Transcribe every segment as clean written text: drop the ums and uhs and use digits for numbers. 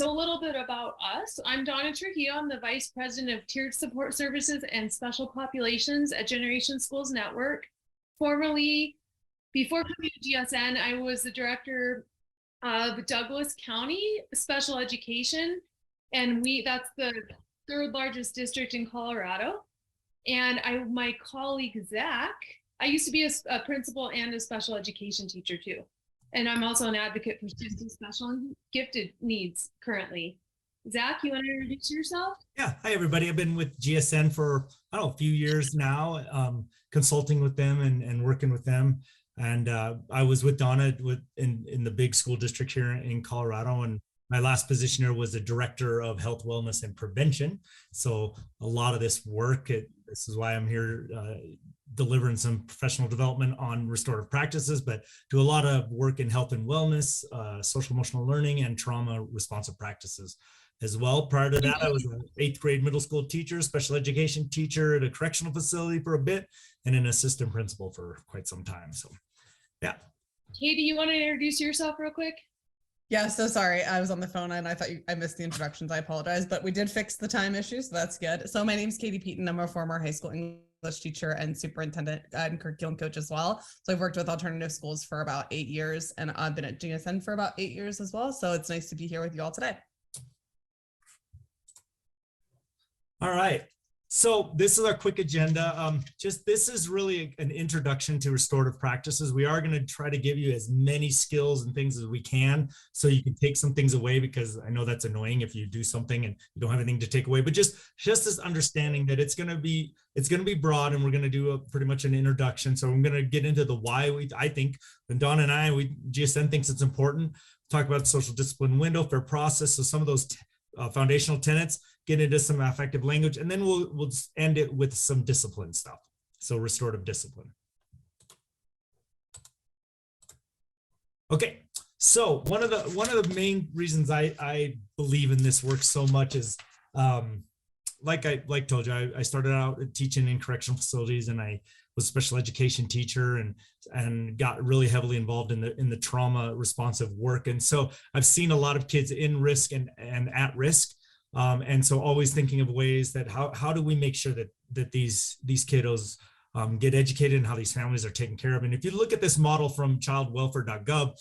So a little bit about us. I'm Donna Trujillo. I'm the Vice President of Tiered Support Services and Special Populations at Generation Schools Network. Formerly, before coming to GSN, I was the Director of Douglas County Special Education, and that's the third largest district in Colorado. And my colleague, Zach, I used to be a principal and a special education teacher too. And I'm also an advocate for students with special and gifted needs currently. Zach, you want to introduce yourself? Yeah, hi everybody. I've been with GSN for, I don't know, a few years now, consulting with them and working with them. And I was with Donna in the big school district here in Colorado. And my last position here was the Director of Health, Wellness, and Prevention. So a lot of this work, this is why I'm here delivering some professional development on restorative practices, but do a lot of work in health and wellness, social emotional learning, and trauma responsive practices as well. Prior to that, I was an 8th grade middle school teacher, special education teacher at a correctional facility for a bit, and an assistant principal for quite some time. So yeah. Katie, you want to introduce yourself real quick? Yeah, so sorry, I was on the phone and I thought I missed the introductions. I apologize, but we did fix the time issue, so that's good. So my name is Katie Peaton. I'm a former high school English teacher and superintendent and curriculum coach as well. So I've worked with alternative schools for about 8 years, and I've been at GSN for about 8 years as well. So it's nice to be here with you all today. All right. So this is our quick agenda. This is really an introduction to restorative practices. We are going to try to give you as many skills and things as we can, so you can take some things away, because I know that's annoying if you do something and you don't have anything to take away. But just this understanding that it's going to be broad, and we're going to do pretty much an introduction. So I'm going to get into the why I think, when Don and GSN thinks it's important. Talk about the social discipline window, fair process. So some of those foundational tenets, get into some affective language, and then we'll end it with some discipline stuff. So restorative discipline. Okay, so one of the main reasons I believe in this work so much is, like told you, I started out teaching in correctional facilities, and I was a special education teacher and got really heavily involved in the trauma responsive work. And so I've seen a lot of kids in risk and at risk. And so always thinking of ways that how do we make sure that these kiddos get educated, and how these families are taken care of. And if you look at this model from childwelfare.gov,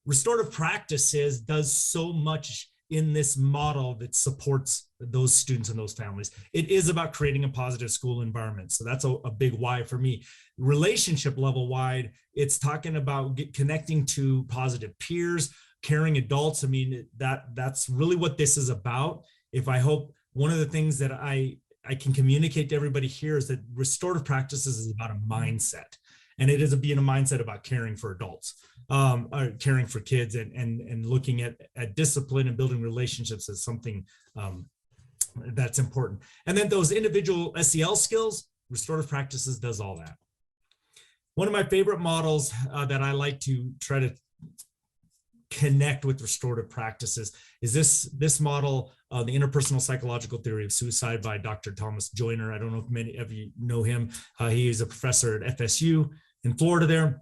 restorative practices does so much in this model that supports those students and those families. It is about creating a positive school environment. So that's a big why for me. Relationship level wide, it's talking about connecting to positive peers, caring adults. I mean, that's really what this is about. I hope one of the things that I can communicate to everybody here is that restorative practices is about a mindset, and it is being a mindset about caring for adults, or caring for kids, and looking at discipline and building relationships as something that's important. And then those individual SEL skills, restorative practices does all that. One of my favorite models that I like to try to connect with restorative practices is this model, the interpersonal psychological theory of suicide by Dr. Thomas Joyner. I don't know if many of you know him. He is a professor at FSU in Florida there.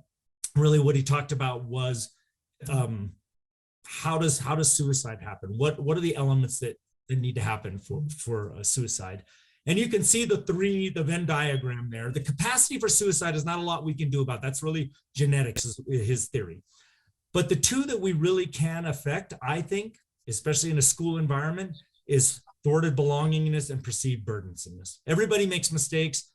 Really what he talked about was how does suicide happen? What are the elements that need to happen for suicide? And you can see the Venn diagram there. The capacity for suicide is not a lot we can do about. That's really genetics, is his theory. But the two that we really can affect, I think, especially in a school environment, is thwarted belongingness and perceived burdensomeness. Everybody makes mistakes.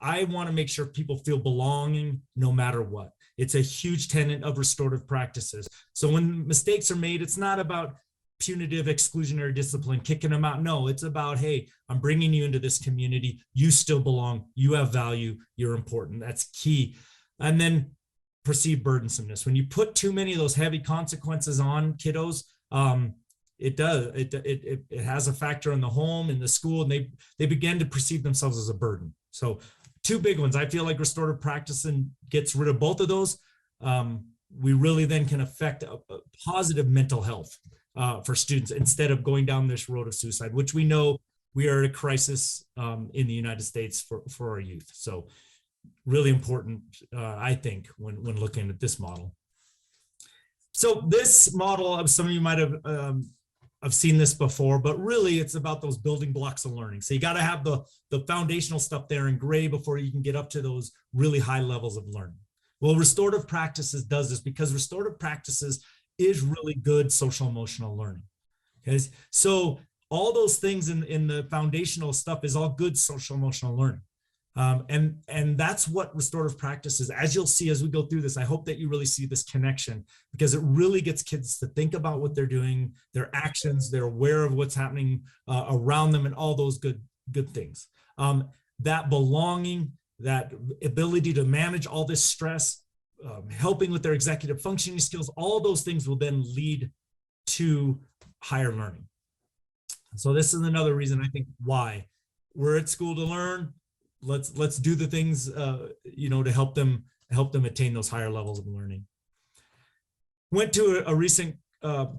I want to make sure people feel belonging no matter what. It's a huge tenet of restorative practices. So when mistakes are made, it's not about punitive exclusionary discipline, kicking them out. No, it's about, hey, I'm bringing you into this community. You still belong. You have value. You're important. That's key. And then perceived burdensomeness. When you put too many of those heavy consequences on kiddos, it has a factor in the home, in the school, and they begin to perceive themselves as a burden. So two big ones. I feel like restorative practice gets rid of both of those. We really then can affect a positive mental health for students, instead of going down this road of suicide, which we know we are at a crisis in the United States for our youth. So really important, I think, when looking at this model. So this model, some of you might have I've seen this before, but really it's about those building blocks of learning. So you got to have the foundational stuff there in gray before you can get up to those really high levels of learning. Well, restorative practices does this because restorative practices is really good social emotional learning. Okay, so all those things in the foundational stuff is all good social emotional learning. And that's what restorative practice is. As you'll see as we go through this, I hope that you really see this connection, because it really gets kids to think about what they're doing, their actions, they're aware of what's happening around them, and all those good things. That belonging, that ability to manage all this stress, helping with their executive functioning skills, all those things will then lead to higher learning. So this is another reason I think why we're at school to learn. Let's do the things to help them attain those higher levels of learning. Went to a recent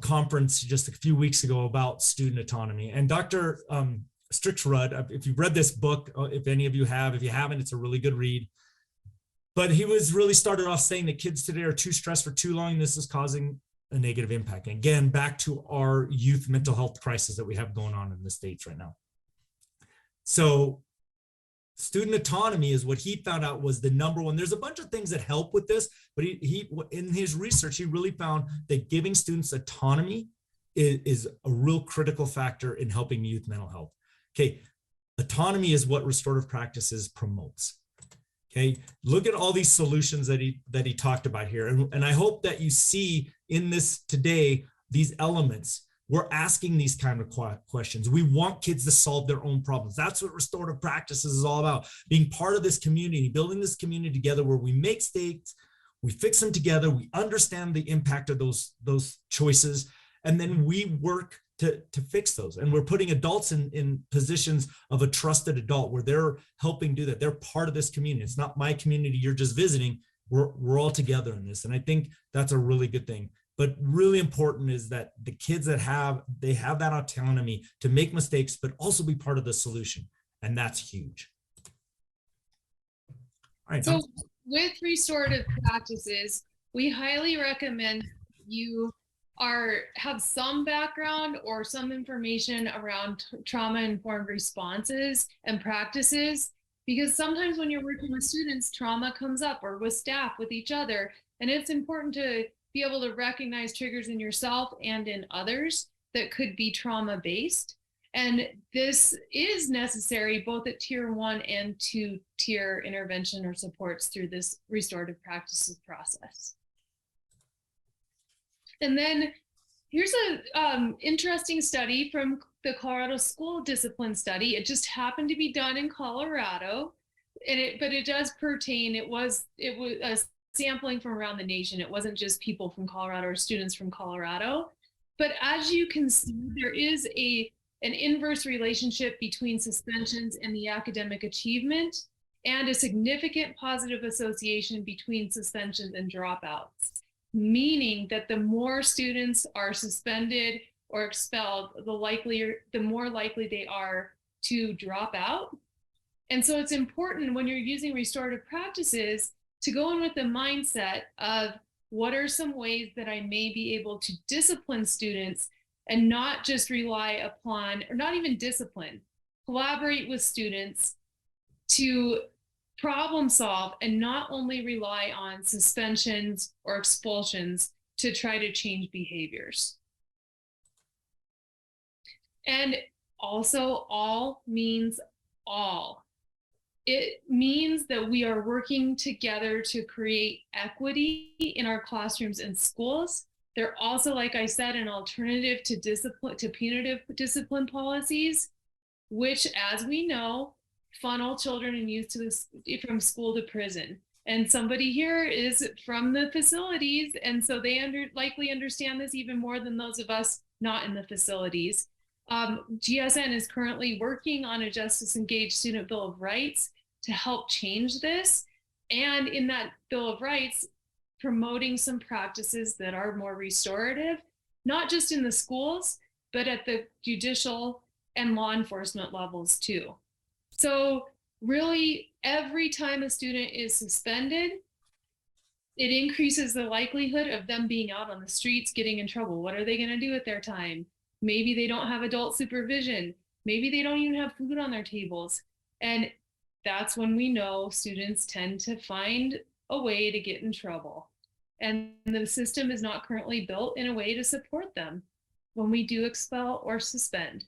conference just a few weeks ago about student autonomy, and Dr. Strix-Rudd, if you've read this book, if any of you have, if you haven't, it's a really good read. But he was really started off saying that kids today are too stressed for too long. This is causing a negative impact. And again, back to our youth mental health crisis that we have going on in the States right now. So student autonomy is what he found out was the number one. There's a bunch of things that help with this, but he in his research, he really found that giving students autonomy is a real critical factor in helping youth mental health. Okay, autonomy is what restorative practices promotes. Okay, look at all these solutions that he talked about here. And I hope that you see in this today, these elements. We're asking these kind of questions. We want kids to solve their own problems. That's what restorative practices is all about. Being part of this community, building this community together where we make mistakes, we fix them together, we understand the impact of those choices, and then we work to fix those. And we're putting adults in positions of a trusted adult where they're helping do that. They're part of this community. It's not my community, you're just visiting. We're all together in this. And I think that's a really good thing. But really important is that the kids that have that autonomy to make mistakes, but also be part of the solution. And that's huge. All right. So with restorative practices, we highly recommend you have some background or some information around trauma-informed responses and practices, because sometimes when you're working with students, trauma comes up, or with staff, with each other, and it's important to be able to recognize triggers in yourself and in others that could be trauma-based. And this is necessary both at tier 1 and 2 tier intervention or supports through this restorative practices process. And then here's an interesting study from the Colorado School Discipline Study. It just happened to be done in Colorado, but it does pertain. It was a sampling from around the nation. It wasn't just people from Colorado or students from Colorado. But as you can see, there is an inverse relationship between suspensions and the academic achievement, and a significant positive association between suspensions and dropouts, meaning that the more students are suspended or expelled, the more likely they are to drop out. And so it's important when you're using restorative practices to go in with the mindset of what are some ways that I may be able to discipline students and not just rely upon, or not even discipline, collaborate with students to problem solve and not only rely on suspensions or expulsions to try to change behaviors. And also, all means all. It means that we are working together to create equity in our classrooms and schools. They're also, like I said, an alternative to punitive discipline policies, which, as we know, funnel children and youth from school to prison. And somebody here is from the facilities, and so they likely understand this even more than those of us not in the facilities. GSN is currently working on a Justice-Engaged Student Bill of Rights to help change this. And in that Bill of Rights, promoting some practices that are more restorative, not just in the schools, but at the judicial and law enforcement levels too. So really, every time a student is suspended, it increases the likelihood of them being out on the streets, getting in trouble. What are they going to do with their time? Maybe they don't have adult supervision. Maybe they don't even have food on their tables. And that's when we know students tend to find a way to get in trouble. And the system is not currently built in a way to support them when we do expel or suspend.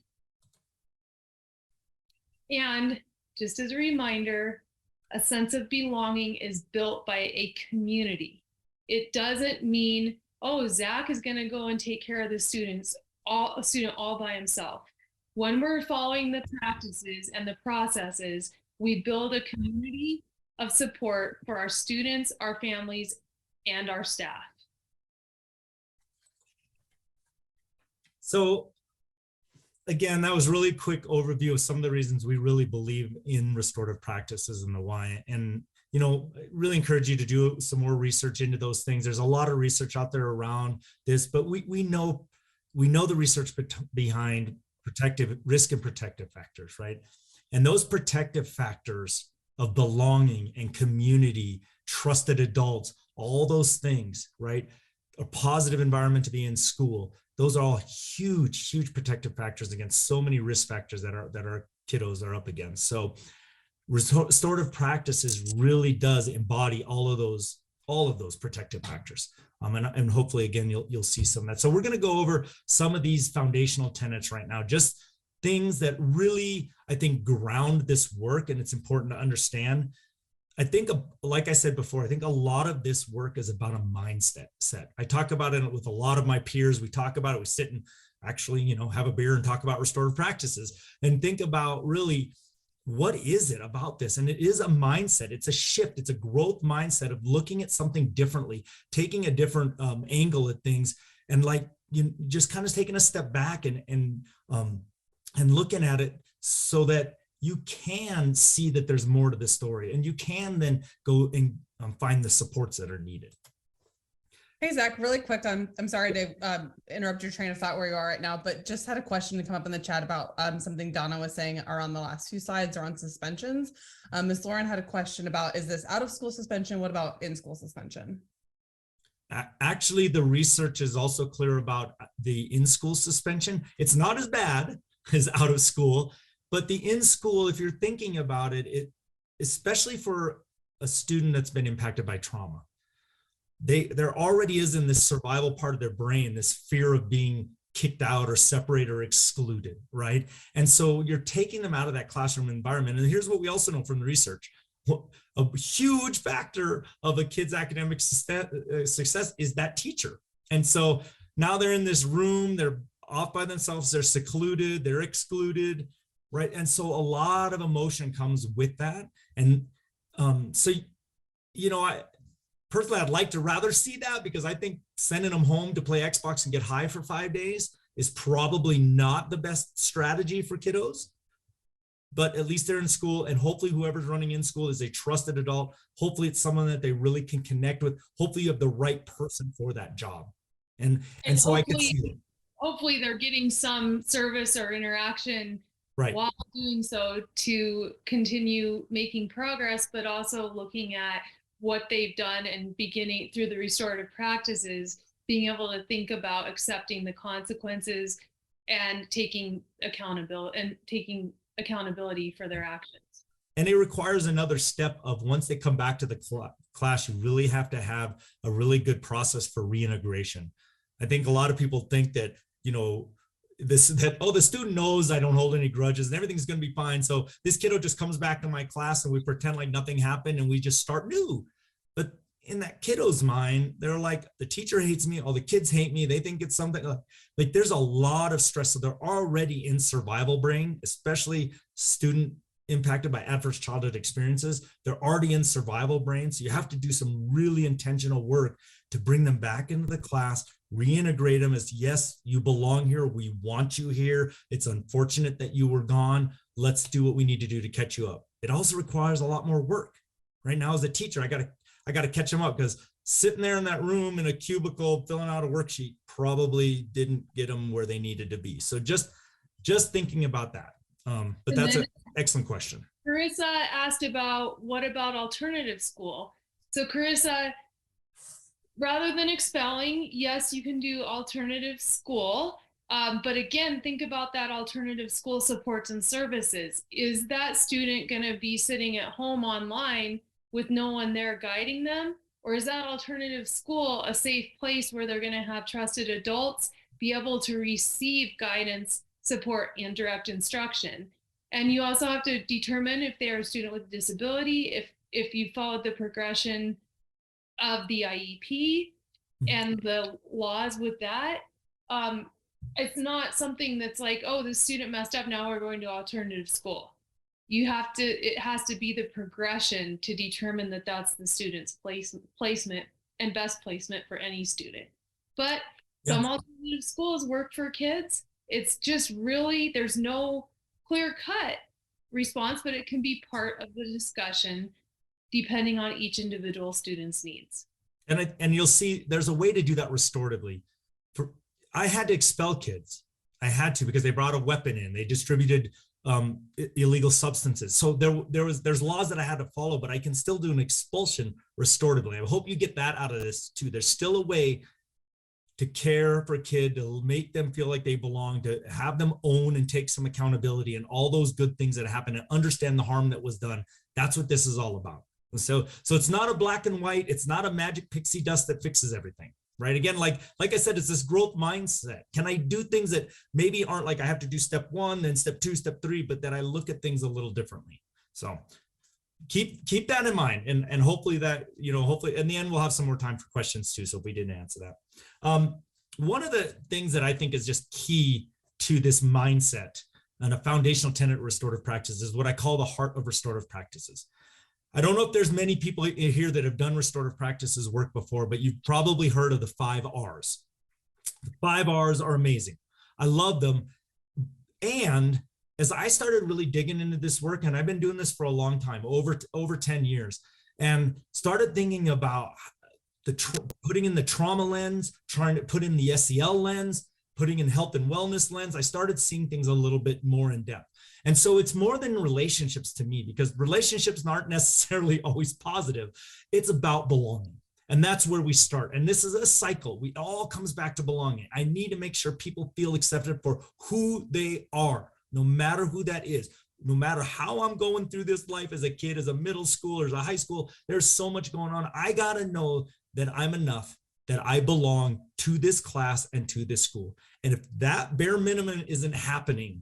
And just as a reminder, a sense of belonging is built by a community. It doesn't mean, oh, Zach is going to go and take care of the student all by himself. When we're following the practices and the processes, we build a community of support for our students, our families, and our staff. So again, that was really quick overview of some of the reasons we really believe in restorative practices and the why. And, you know, I really encourage you to do some more research into those things. There's a lot of research out there around this, but we know the research behind protective risk and protective factors, right? And those protective factors of belonging and community, trusted adults, all those things, right? A positive environment to be in school. Those are all huge, huge protective factors against so many risk factors that our kiddos are up against. So restorative practices really does embody all of those protective factors. And hopefully, again, you'll see some of that. So we're going to go over some of these foundational tenets right now, just things that really, I think, ground this work, and it's important to understand. I think, like I said before, I think a lot of this work is about a mindset set. I talk about it with a lot of my peers. We talk about it. We sit and actually, you know, have a beer and talk about restorative practices and think about really, what is it about this? And it is a mindset. It's a shift. It's a growth mindset of looking at something differently, taking a different angle at things, and like you just kind of taking a step back and looking at it so that you can see that there's more to the story, and you can then go and find the supports that are needed. Hey, Zach, really quick. I'm sorry to interrupt your train of thought where you are right now, but just had a question to come up in the chat about something Donna was saying around the last few slides around suspensions. Ms. Lauren had a question about, is this out of school suspension? What about in school suspension? Actually, the research is also clear about the in-school suspension. It's not as bad as out of school, but the in-school, if you're thinking about it, especially for a student that's been impacted by trauma, there already is in this survival part of their brain, this fear of being kicked out or separated or excluded, right? And so you're taking them out of that classroom environment. And here's what we also know from the research. A huge factor of a kid's academic success is that teacher. And so now they're in this room, they're off by themselves, they're secluded, they're excluded, right? And so a lot of emotion comes with that. And so, you know, personally, I'd like to rather see that, because I think sending them home to play Xbox and get high for 5 days is probably not the best strategy for kiddos. But at least they're in school, and hopefully whoever's running in school is a trusted adult. Hopefully it's someone that they really can connect with. Hopefully you have the right person for that job. And so I can see it. Hopefully they're getting some service or interaction while doing so to continue making progress, but also looking at what they've done and beginning through the restorative practices, being able to think about accepting the consequences and taking accountability for their actions. And it requires another step of, once they come back to the class, you really have to have a really good process for reintegration. I think a lot of people think that, you know, the student knows I don't hold any grudges and everything's going to be fine. So this kiddo just comes back to my class and we pretend like nothing happened and we just start new. But in that kiddo's mind, they're like, the teacher hates me, all the kids hate me, they think it's something like there's a lot of stress. So they're already in survival brain, especially student impacted by adverse childhood experiences. They're already in survival brain. So you have to do some really intentional work to bring them back into the class, reintegrate them as, yes, you belong here. We want you here. It's unfortunate that you were gone. Let's do what we need to do to catch you up. It also requires a lot more work. Right now, as a teacher, I got to catch them up, because sitting there in that room in a cubicle filling out a worksheet probably didn't get them where they needed to be. So just thinking about that. But that's an excellent question. Carissa asked about, what about alternative school? So Carissa, rather than expelling, yes, you can do alternative school. But again, think about that alternative school supports and services. Is that student going to be sitting at home online with no one there guiding them? Or is that alternative school a safe place where they're going to have trusted adults, be able to receive guidance, support, and direct instruction? And you also have to determine if they're a student with a disability, if you followed the progression of the IEP and the laws with that. It's not something that's like, oh, the student messed up, now we're going to alternative school. It has to be the progression to determine that that's the student's placement and best placement for any student. But some alternative schools work for kids. It's just really, there's no clear cut response, but it can be part of the discussion depending on each individual student's needs. And you'll see there's a way to do that restoratively. I had to expel kids. I had to, because they brought a weapon in. They distributed illegal substances. So there's laws that I had to follow, but I can still do an expulsion restoratively. I hope you get that out of this too. There's still a way to care for a kid, to make them feel like they belong, to have them own and take some accountability and all those good things that happen, and understand the harm that was done. That's what this is all about. So it's not a black and white. It's not a magic pixie dust that fixes everything. Right. Again, like I said, it's this growth mindset. Can I do things that maybe aren't like I have to do step 1, then step 2, step 3, but that I look at things a little differently. So keep that in mind, and hopefully that, hopefully in the end, we'll have some more time for questions too. So if we didn't answer that. One of the things that I think is just key to this mindset and a foundational tenet of restorative practice is what I call the heart of restorative practices. I don't know if there's many people here that have done restorative practices work before, but you've probably heard of the 5 R's. The 5 R's are amazing. I love them. And as I started really digging into this work, and I've been doing this for a long time, over 10 years, and started thinking about putting in the trauma lens, trying to put in the SEL lens, putting in health and wellness lens, I started seeing things a little bit more in depth. And so it's more than relationships to me, because relationships aren't necessarily always positive. It's about belonging. And that's where we start. And this is a cycle. It all comes back to belonging. I need to make sure people feel accepted for who they are, no matter who that is. No matter how I'm going through this life as a kid, as a middle schooler, as a high school, there's so much going on. I got to know that I'm enough, that I belong to this class and to this school. And if that bare minimum isn't happening,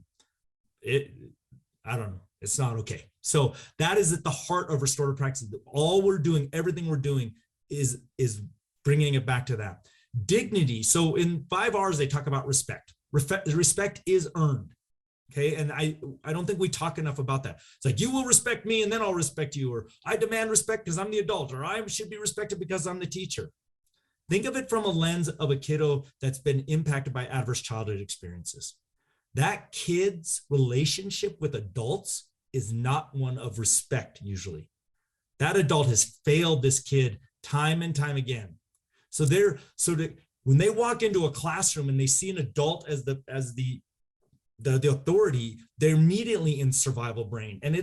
I don't know, it's not okay. So that is at the heart of restorative practice. All we're doing, everything we're doing is bringing it back to that. Dignity. So in 5 R's, they talk about respect. Respect is earned. Okay. And I don't think we talk enough about that. It's like, you will respect me and then I'll respect you, or I demand respect because I'm the adult, or I should be respected because I'm the teacher. Think of it from a lens of a kiddo that's been impacted by adverse childhood experiences. That kid's relationship with adults is not one of respect usually. That adult has failed this kid time and time again. So when they walk into a classroom and they see an adult as the authority, they're immediately in survival brain. And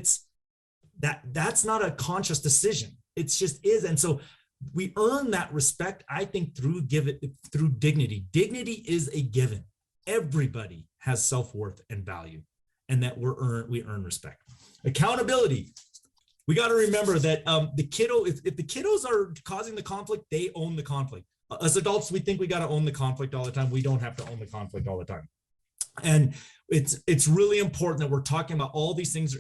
that's not a conscious decision. It just is. And so we earn that respect, I think, through dignity. Dignity is a given. Everybody has self-worth and value, and that we earn respect. Accountability. We got to remember that the kiddo, if the kiddos are causing the conflict, they own the conflict. As adults, we think we got to own the conflict all the time. We don't have to own the conflict all the time. And it's really important that we're talking about all these things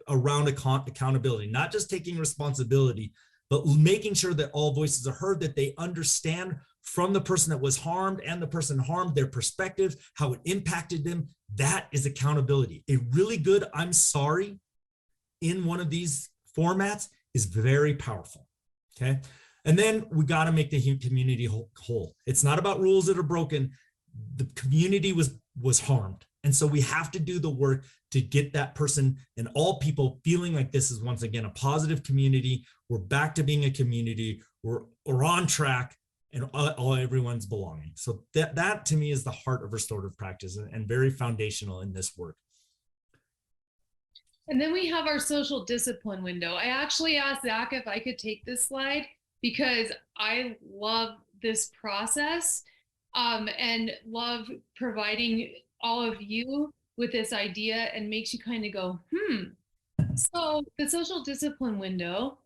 around accountability, not just taking responsibility, but making sure that all voices are heard, that they understand from the person that was harmed and the person harmed, their perspectives, how it impacted them. That is accountability. A really good "I'm sorry" in one of these formats is very powerful. Okay. And then we got to make the community whole. It's not about rules that are broken. The community was harmed. And so we have to do the work to get that person and all people feeling like this is, once again, a positive community. We're back to being a community. We're on track, and everyone's belonging. So that to me is the heart of restorative practice, and very foundational in this work. And then we have our social discipline window. I actually asked Zach if I could take this slide because I love this process. and love providing all of you with this idea, and makes you kind of go, So the social discipline window,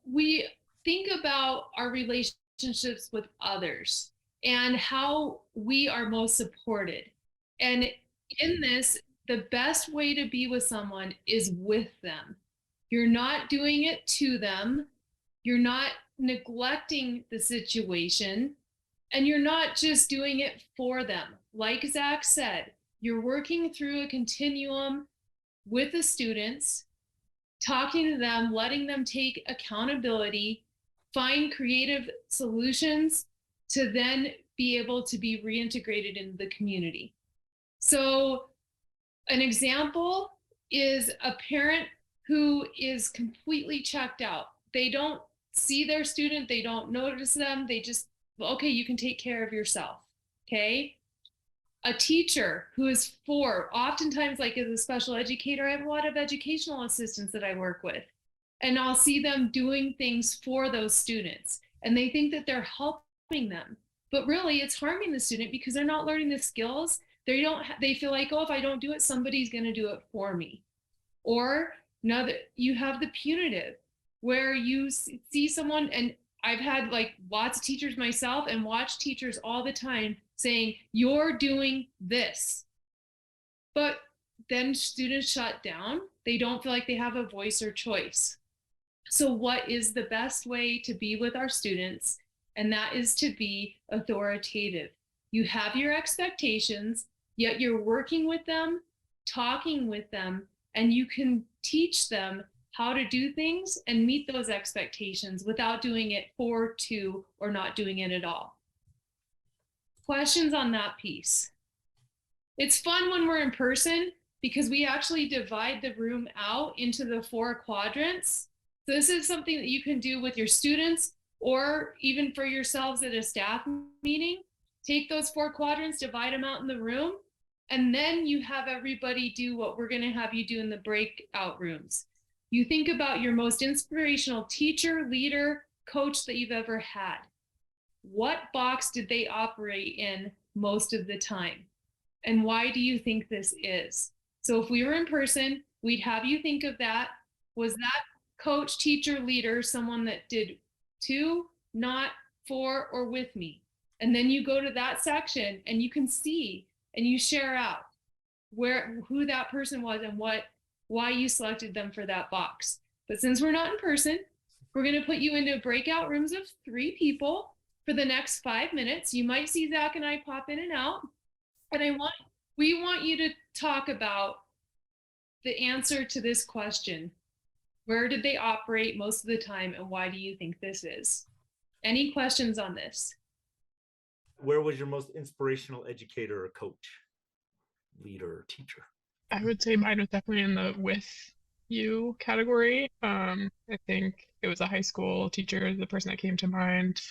we think about our relationships with others and how we are most supported. And in this, the best way to be with someone is with them. You're not doing it to them. You're not neglecting the situation, and you're not just doing it for them. Like Zach said, you're working through a continuum with the students, talking to them, letting them take accountability, find creative solutions to then be able to be reintegrated into the community. So an example is a parent who is completely checked out. They don't see their student, they don't notice them, they just, okay, you can take care of yourself, okay? A teacher who is oftentimes, like as a special educator, I have a lot of educational assistants that I work with, and I'll see them doing things for those students, and they think that they're helping them, but really it's harming the student because they're not learning the skills. They feel like, oh, if I don't do it, somebody's going to do it for me. Or another, you have the punitive, where you see someone, and I've had like lots of teachers myself and watch teachers all the time saying, you're doing this. But then students shut down. They don't feel like they have a voice or choice. So what is the best way to be with our students? And that is to be authoritative. You have your expectations, yet you're working with them, talking with them, and you can teach them how to do things and meet those expectations without doing it to, or not doing it at all. Questions on that piece? It's fun when we're in person because we actually divide the room out into the 4 quadrants. So this is something that you can do with your students or even for yourselves at a staff meeting. Take those 4 quadrants, divide them out in the room, and then you have everybody do what we're going to have you do in the breakout rooms. You think about your most inspirational teacher, leader, coach that you've ever had. What box did they operate in most of the time? And why do you think this is? So if we were in person, we'd have you think of that. Was that coach, teacher, leader someone that did to, not, for, or with me? And then you go to that section and you can see and you share out who that person was and why you selected them for that box. But since we're not in person, we're going to put you into breakout rooms of 3 people for the next 5 minutes. You might see Zach and I pop in and out, and we want you to talk about the answer to this question. Where did they operate most of the time, and why do you think this is? Any questions on this? Where was your most inspirational educator or coach, leader, or teacher? I would say mine was definitely in the with you category. I think it was a high school teacher, the person that came to mind.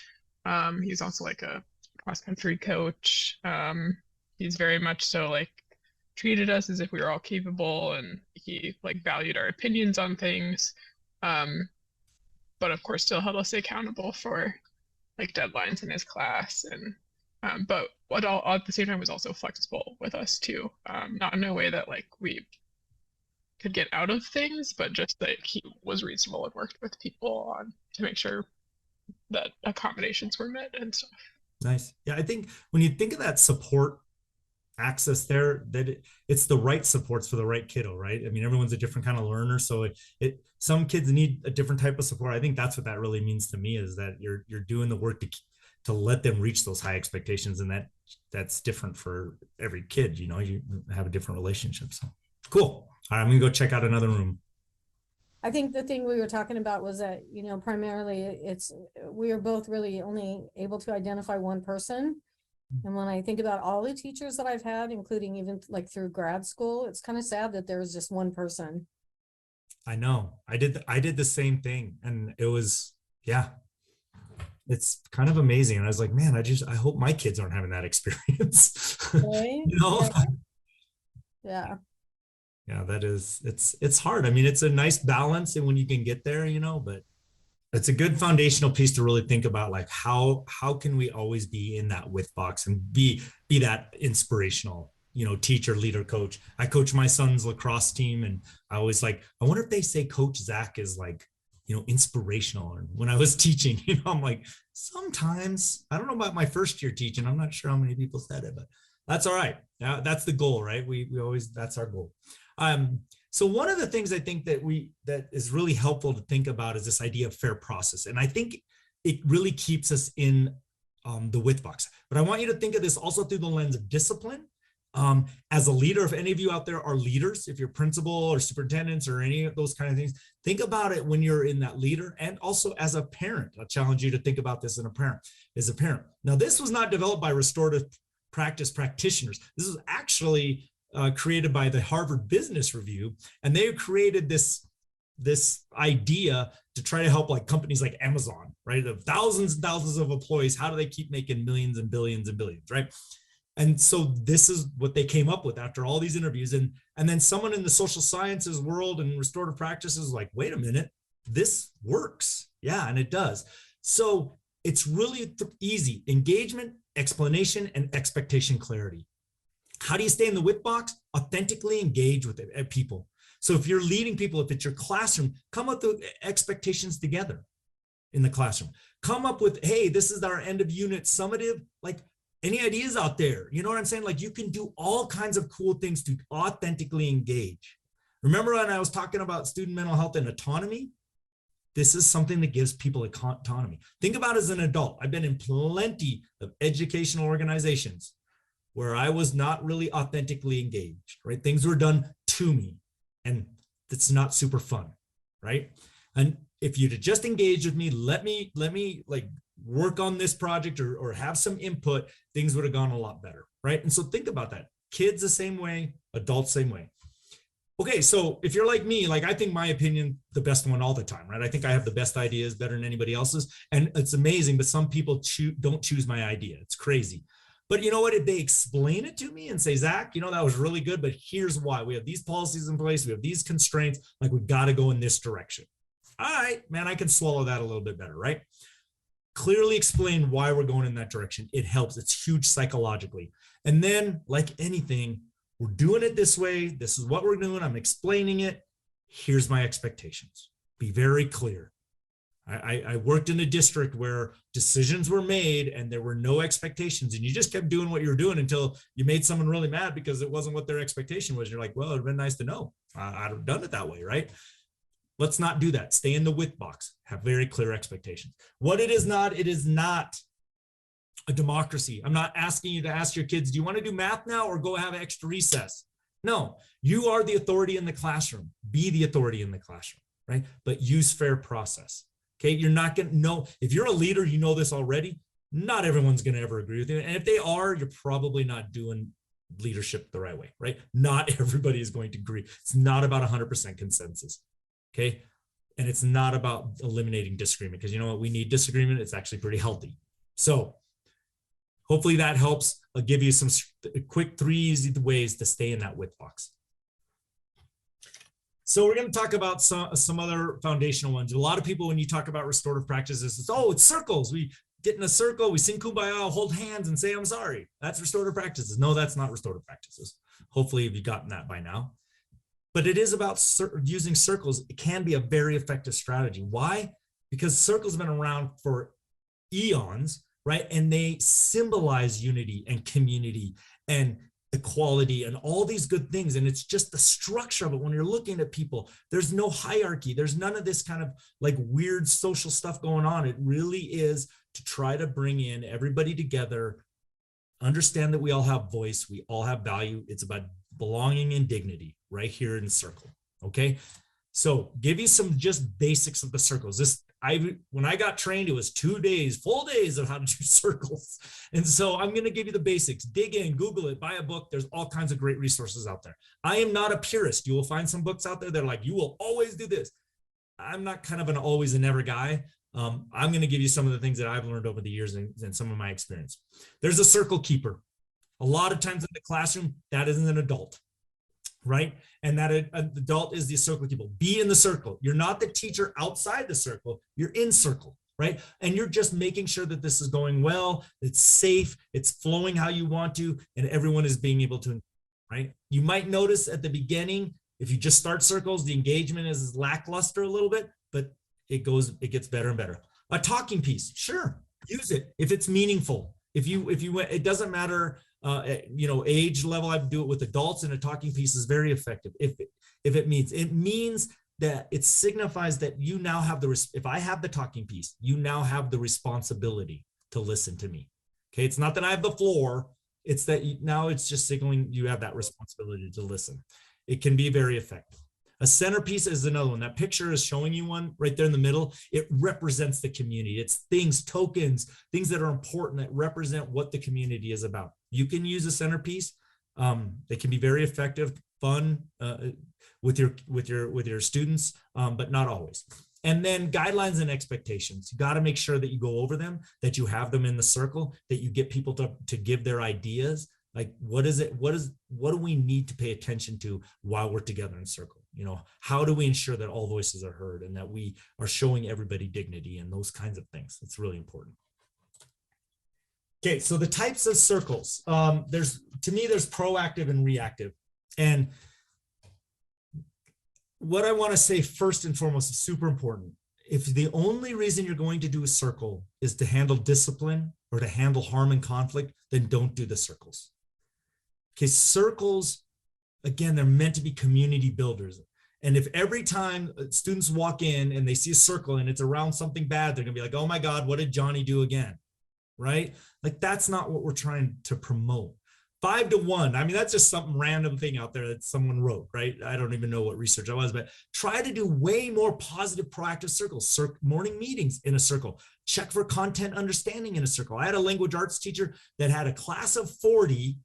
He's also like a cross country coach. He's very much so like treated us as if we were all capable, and he like valued our opinions on things. But of course still held us accountable for like deadlines in his class, and but what all at the same time was also flexible with us too. Not in a way that like we could get out of things, but just that he was reasonable and worked with people on to make sure that accommodations were met and stuff. Nice. Yeah, I think when you think of that support access there, that it's the right supports for the right kiddo, right? I mean, everyone's a different kind of learner, so some kids need a different type of support. I think that's what that really means to me, is that you're doing the work to let them reach those high expectations, and that's different for every kid. You know, you have a different relationship. So cool. All right, I'm gonna go check out another room. I think the thing we were talking about was that, you know, primarily we are both really only able to identify one person. And when I think about all the teachers that I've had, including even like through grad school, it's kind of sad that there was just one person. I know. I did the same thing, and it was, yeah, it's kind of amazing. And I was like, man, I hope my kids aren't having that experience. Right? You know? Yeah. Yeah, it's hard. I mean, it's a nice balance, and when you can get there, you know, but It's a good foundational piece to really think about, like how can we always be in that with box and be that inspirational, teacher, leader, coach. I coach my son's lacrosse team, and I always I wonder if they say Coach Zach is inspirational. And when I was teaching, I'm like, sometimes, I don't know about my first year teaching, I'm not sure how many people said it, but that's all right. Now that's the goal, right? We always, that's our goal. So one of the things I think that is really helpful to think about is this idea of fair process. And I think it really keeps us in the with box. But I want you to think of this also through the lens of discipline. As a leader, if any of you out there are leaders, if you're principal or superintendents or any of those kind of things, think about it when you're in that leader, and also as a parent. I'll challenge you to think about this as a parent. Now, this was not developed by restorative practice practitioners. This was actually created by the Harvard Business Review, and they created this idea to try to help companies like Amazon, right? Of thousands and thousands of employees, how do they keep making millions and billions and billions, right? And so this is what they came up with after all these interviews. And then someone in the social sciences world and restorative practices is like, wait a minute, this works. Yeah, and it does. So it's really easy: engagement, explanation, and expectation clarity. How do you stay in the with box? Authentically engage with people. So if you're leading people, if it's your classroom, come up with expectations together in the classroom. Come up with, hey, this is our end of unit summative. Any ideas out there? You know what I'm saying? You can do all kinds of cool things to authentically engage. Remember when I was talking about student mental health and autonomy? This is something that gives people autonomy. Think about it as an adult. I've been in plenty of educational organizations where I was not really authentically engaged, right? Things were done to me, and it's not super fun, right? And if you'd just engaged with me, let me work on this project or have some input, things would have gone a lot better, right? And so think about that. Kids the same way, adults same way. Okay, so if you're like me, I think my opinion, the best one all the time, right? I think I have the best ideas, better than anybody else's. And it's amazing, but some people don't choose my idea. It's crazy. But you know what? If they explain it to me and say, Zach, that was really good, but here's why. We have these policies in place. We have these constraints. We got to go in this direction. All right, man, I can swallow that a little bit better, right? Clearly explain why we're going in that direction. It helps. It's huge psychologically. And then, like anything, we're doing it this way. This is what we're doing. I'm explaining it. Here's my expectations. Be very clear. I worked in a district where decisions were made and there were no expectations, and you just kept doing what you were doing until you made someone really mad because it wasn't what their expectation was. You're like, well, it'd been nice to know. I'd have done it that way, right? Let's not do that. Stay in the with box. Have very clear expectations. What it is not a democracy. I'm not asking you to ask your kids, do you want to do math now or go have an extra recess? No, you are the authority in the classroom. Be the authority in the classroom, right? But use fair process. Okay, you're not going to know, if you're a leader, you know this already, not everyone's going to ever agree with you. And if they are, you're probably not doing leadership the right way, right? Not everybody is going to agree. It's not about 100% consensus, okay? And it's not about eliminating disagreement, because you know what? We need disagreement. It's actually pretty healthy. So hopefully that helps. I'll give you some quick 3 easy ways to stay in that with box. So we're going to talk about some other foundational ones. A lot of people, when you talk about restorative practices, it's circles. We get in a circle, we sing Kumbaya, hold hands and say, I'm sorry. That's restorative practices. No, that's not restorative practices. Hopefully you've gotten that by now. But it is about using circles. It can be a very effective strategy. Why? Because circles have been around for eons, right? And they symbolize unity and community and equality and all these good things. And it's just the structure of it. When you're looking at people, there's no hierarchy. There's none of this kind of weird social stuff going on. It really is to try to bring in everybody together, understand that we all have voice, we all have value. It's about belonging and dignity right here in the circle. Okay. So give you some just basics of the circles. When I got trained, it was 2 days, full days of how to do circles. And so I'm going to give you the basics. Dig in, Google it, buy a book. There's all kinds of great resources out there. I am not a purist. You will find some books out there that are like, you will always do this. I'm not kind of an always and never guy. I'm going to give you some of the things that I've learned over the years and some of my experience. There's a circle keeper. A lot of times in the classroom, that isn't an adult. right? And that an adult is the circle of people. Be in the circle. You're not the teacher outside the circle. You're in circle, right? And you're just making sure that this is going well, it's safe, it's flowing how you want to, and everyone is being able to, right? You might notice at the beginning, if you just start circles, the engagement is lackluster a little bit, but it gets better and better. A talking piece, sure, use it if it's meaningful. If you it doesn't matter, age level. I do it with adults, and a talking piece is very effective. If it means that it signifies that you now have if I have the talking piece, you now have the responsibility to listen to me. Okay, it's not that I have the floor. It's that now it's just signaling you have that responsibility to listen. It can be very effective. A centerpiece is another one. That picture is showing you one right there in the middle. It represents the community. It's things, tokens, things that are important that represent what the community is about. You can use a centerpiece. They can be very effective, fun with your students, but not always. And then guidelines and expectations. You got to make sure that you go over them, that you have them in the circle, that you get people to give their ideas. Like, what do we need to pay attention to while we're together in circle? How do we ensure that all voices are heard and that we are showing everybody dignity and those kinds of things? It's really important. Okay, so the types of circles. There's proactive and reactive. And what I want to say first and foremost is super important. If the only reason you're going to do a circle is to handle discipline or to handle harm and conflict, then don't do the circles. Okay, circles, again, they're meant to be community builders. And if every time students walk in and they see a circle and it's around something bad, they're gonna be like, oh my God, what did Johnny do again? Right? Like, that's not what we're trying to promote. 5 to 1, I mean, that's just some random thing out there that someone wrote, right? I don't even know what research I was, but try to do way more positive, proactive circles, morning meetings in a circle, check for content understanding in a circle. I had a language arts teacher that had a class of 40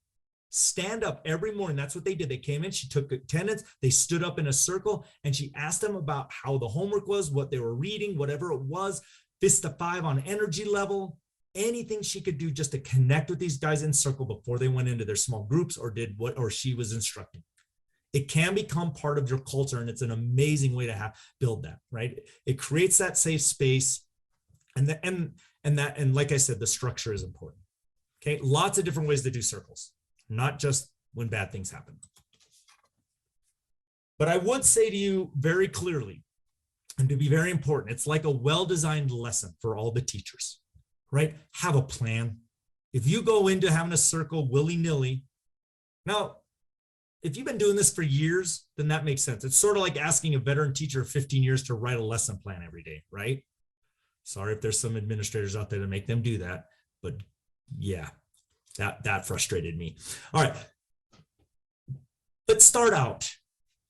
stand up every morning. That's what they did. They came in, she took attendance, they stood up in a circle, and she asked them about how the homework was, what they were reading, whatever it was, fist to 5 on energy level, anything she could do just to connect with these guys in circle before they went into their small groups or did what she was instructing. It can become part of your culture, and it's an amazing way to build that, right? It creates that safe space, and like I said, the structure is important. Okay, lots of different ways to do circles, not just when bad things happen. But I would say to you very clearly, and to be very important, it's like a well-designed lesson for all the teachers, right? Have a plan. If you go into having a circle willy-nilly, now, if you've been doing this for years, then that makes sense. It's sort of like asking a veteran teacher of 15 years to write a lesson plan every day, right? Sorry if there's some administrators out there that make them do that, but yeah, that frustrated me. All right, let's start out.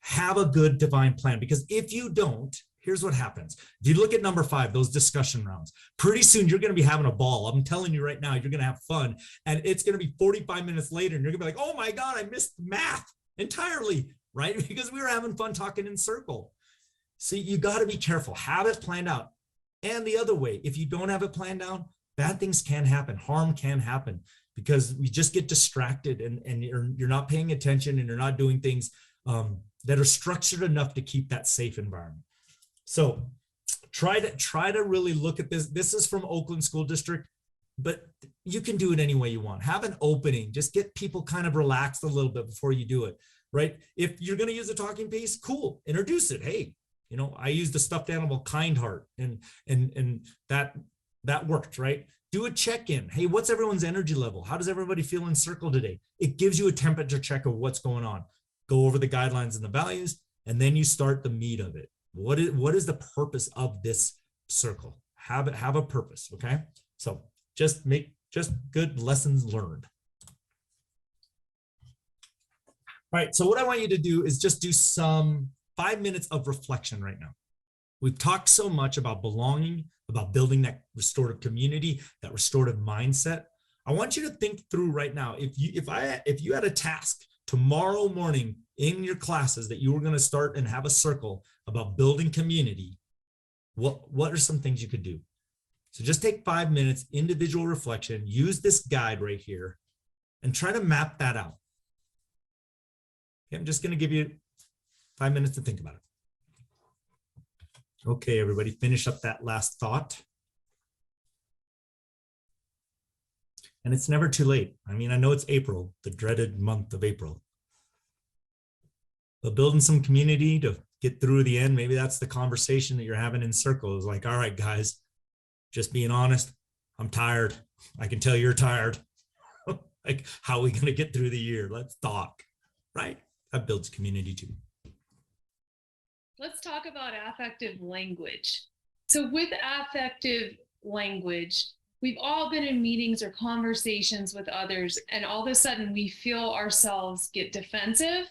Have a good divine plan, because if you don't, here's what happens. If you look at number 5, those discussion rounds, pretty soon you're going to be having a ball. I'm telling you right now, you're going to have fun, and it's going to be 45 minutes later and you're going to be like, oh my God, I missed math entirely, right? Because we were having fun talking in circle. So you got to be careful. Have it planned out. And the other way, if you don't have it planned out, bad things can happen. Harm can happen because we just get distracted and you're not paying attention and you're not doing things that are structured enough to keep that safe environment. So try to really look at this. This is from Oakland School District, but you can do it any way you want. Have an opening. Just get people kind of relaxed a little bit before you do it, right? If you're going to use a talking piece, cool. Introduce it. Hey, I used a stuffed animal, Kind Heart, and that worked, right? Do a check-in. Hey, what's everyone's energy level? How does everybody feel in circle today? It gives you a temperature check of what's going on. Go over the guidelines and the values, and then you start the meat of it. What is the purpose of this circle? Have a purpose, okay? So just good lessons learned. All right, so what I want you to do is just do some 5 minutes of reflection right now. We've talked so much about belonging, about building that restorative community, that restorative mindset. I want you to think through right now, if you had a task tomorrow morning in your classes that you were going to start and have a circle about building community, what are some things you could do? So just take 5 minutes, individual reflection, use this guide right here, and try to map that out. Okay, I'm just going to give you 5 minutes to think about it. Okay, everybody, finish up that last thought. And it's never too late. I mean, I know it's April, the dreaded month of April. But building some community to get through the end, maybe that's the conversation that you're having in circles. Like, all right, guys, just being honest, I'm tired. I can tell you're tired. Like, how are we going to get through the year? Let's talk, right? That builds community too. Let's talk about affective language. So with affective language, we've all been in meetings or conversations with others, and all of a sudden we feel ourselves get defensive,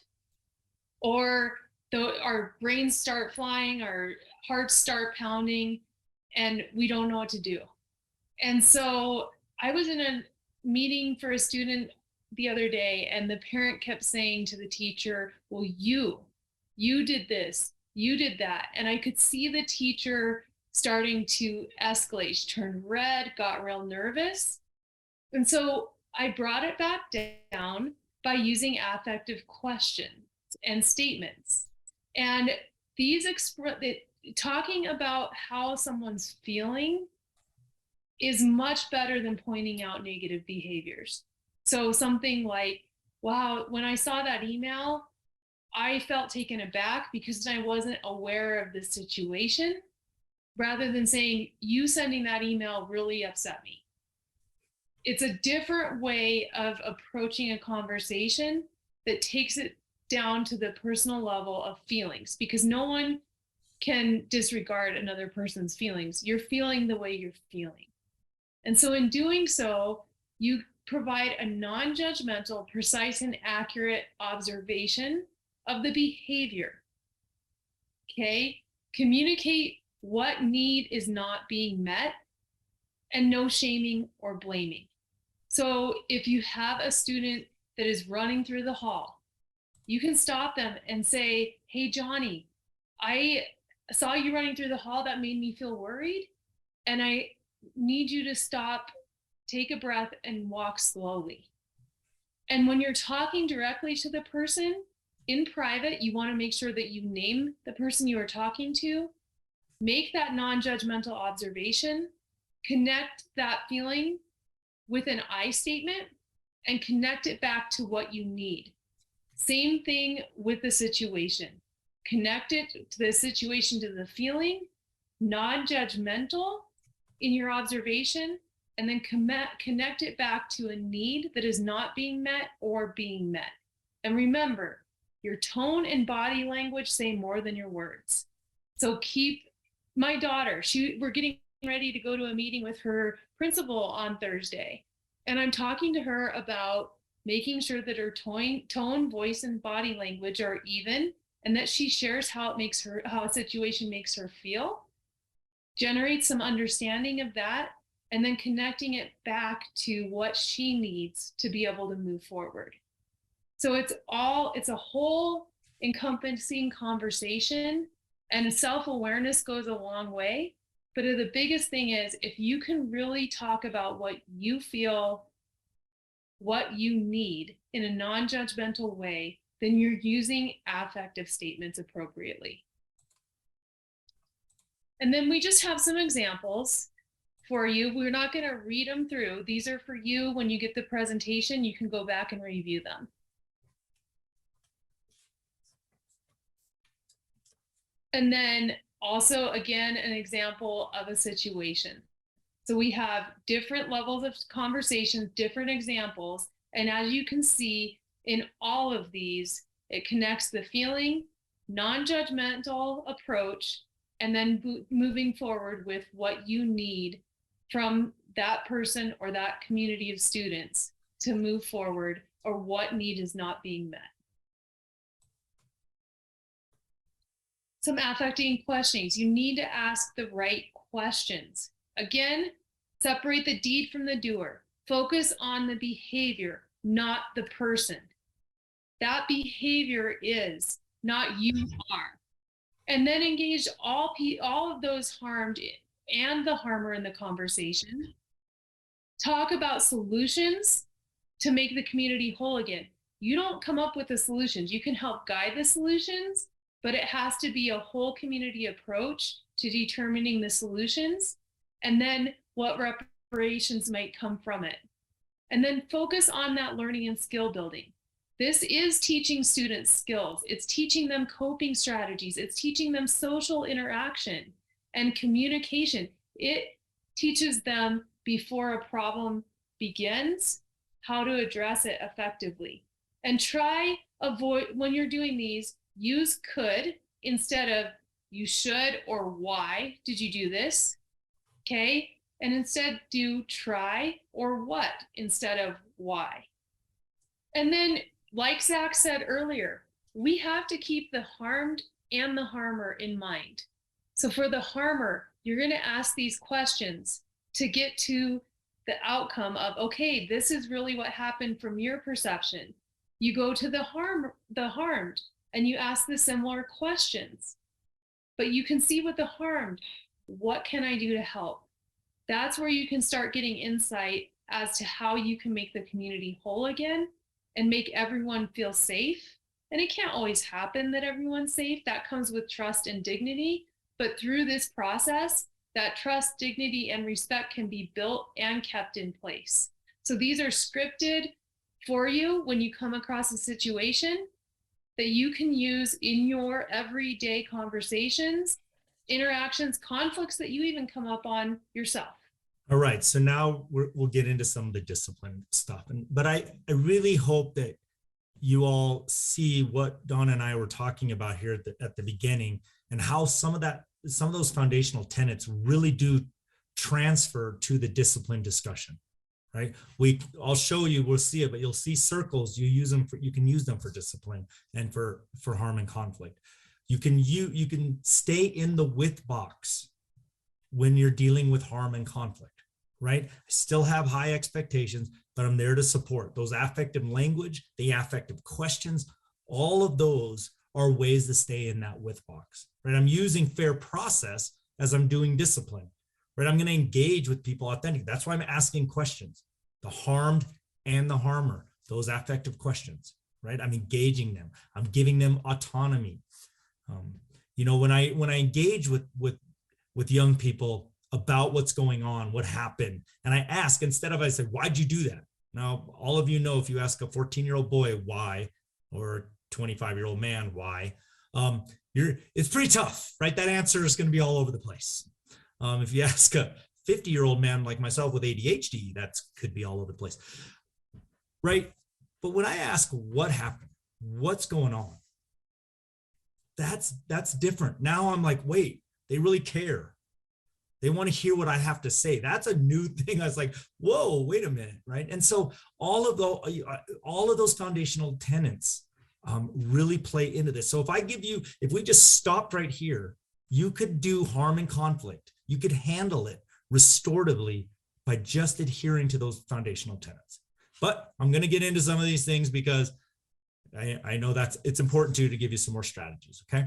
or our brains start flying, our hearts start pounding, and we don't know what to do. And so I was in a meeting for a student the other day, and the parent kept saying to the teacher, well, you did this, you did that. And I could see the teacher starting to escalate. She turned red, got real nervous. And so I brought it back down by using affective questions and statements. And these talking about how someone's feeling is much better than pointing out negative behaviors. So something like, wow, when I saw that email, I felt taken aback because I wasn't aware of the situation, rather than saying, you sending that email really upset me. It's a different way of approaching a conversation that takes it down to the personal level of feelings, because no one can disregard another person's feelings. You're feeling the way you're feeling. And so in doing so, you provide a non-judgmental, precise, and accurate observation of the behavior. Okay? Communicate what need is not being met, and no shaming or blaming. So if you have a student that is running through the hall, you can stop them and say, hey, Johnny, I saw you running through the hall. That made me feel worried. And I need you to stop, take a breath, and walk slowly. And when you're talking directly to the person in private, you want to make sure that you name the person you are talking to, make that non-judgmental observation, connect that feeling with an I statement, and connect it back to what you need. Same thing with the situation. Connect it to the situation, to the feeling, non-judgmental in your observation, and then connect it back to a need that is not being met or being met. And remember, your tone and body language say more than your words. So my daughter, we're getting ready to go to a meeting with her principal on Thursday. And I'm talking to her about making sure that her tone, voice, and body language are even, and that she shares how a situation makes her feel, generate some understanding of that, and then connecting it back to what she needs to be able to move forward. So it's a whole encompassing conversation, and self-awareness goes a long way. But the biggest thing is, if you can really talk about what you feel, what you need in a non-judgmental way, then you're using affective statements appropriately. And then we just have some examples for you. We're not going to read them through. These are for you. When you get the presentation, you can go back and review them. And then also, again, an example of a situation. So we have different levels of conversations, different examples. And as you can see in all of these, it connects the feeling, non-judgmental approach, and then moving forward with what you need from that person or that community of students to move forward, or what need is not being met. Some affecting questions. You need to ask the right questions. Again, separate the deed from the doer. Focus on the behavior, not the person. That behavior is, not you are. And then engage all of those harmed and the harmer in the conversation. Talk about solutions to make the community whole again. You don't come up with the solutions. You can help guide the solutions, but it has to be a whole community approach to determining the solutions and then what reparations might come from it. And then focus on that learning and skill building. This is teaching students skills. It's teaching them coping strategies. It's teaching them social interaction and communication. It teaches them before a problem begins, how to address it effectively. And avoid, when you're doing these, use could instead of you should or why did you do this? Okay. And instead do try or what instead of why. And then, like Zach said earlier, we have to keep the harmed and the harmer in mind. So for the harmer, you're going to ask these questions to get to the outcome of, okay, this is really what happened from your perception. You go to the harmed, and you ask the similar questions. But you can see with the harmed, what can I do to help? That's where you can start getting insight as to how you can make the community whole again and make everyone feel safe. And it can't always happen that everyone's safe. That comes with trust and dignity. But through this process, that trust, dignity, and respect can be built and kept in place. So these are scripted for you when you come across a situation that you can use in your everyday conversations, interactions, conflicts that you even come up on yourself. All right, so now we'll get into some of the discipline stuff. But I really hope that you all see what Dawn and I were talking about here at the beginning, and how some of those foundational tenets really do transfer to the discipline discussion, right? I'll show you, we'll see it, but you'll see circles. You can use them for discipline and for harm and conflict. You can stay in the with box when you're dealing with harm and conflict, right? I still have high expectations, but I'm there to support those affective language, the affective questions. All of those are ways to stay in that with box, right? I'm using fair process as I'm doing discipline, right? I'm going to engage with people authentically. That's why I'm asking questions, the harmed and the harmer, those affective questions, right? I'm engaging them. I'm giving them autonomy. When I engage with young people about what's going on, what happened, and I ask, instead of I say, why'd you do that? Now, all of you know, if you ask a 14-year-old boy why, or a 25-year-old man why, it's pretty tough, right? That answer is going to be all over the place. If you ask a 50-year-old man like myself with ADHD, that could be all over the place, right? But when I ask what happened, what's going on, that's different. Now I'm like, wait, they really care. They want to hear what I have to say. That's a new thing. I was like, whoa, wait a minute, right? And so all of those foundational tenets really play into this. So if we just stopped right here, you could do harm and conflict. You could handle it restoratively by just adhering to those foundational tenets. But I'm going to get into some of these things because I know it's important to give you some more strategies, okay?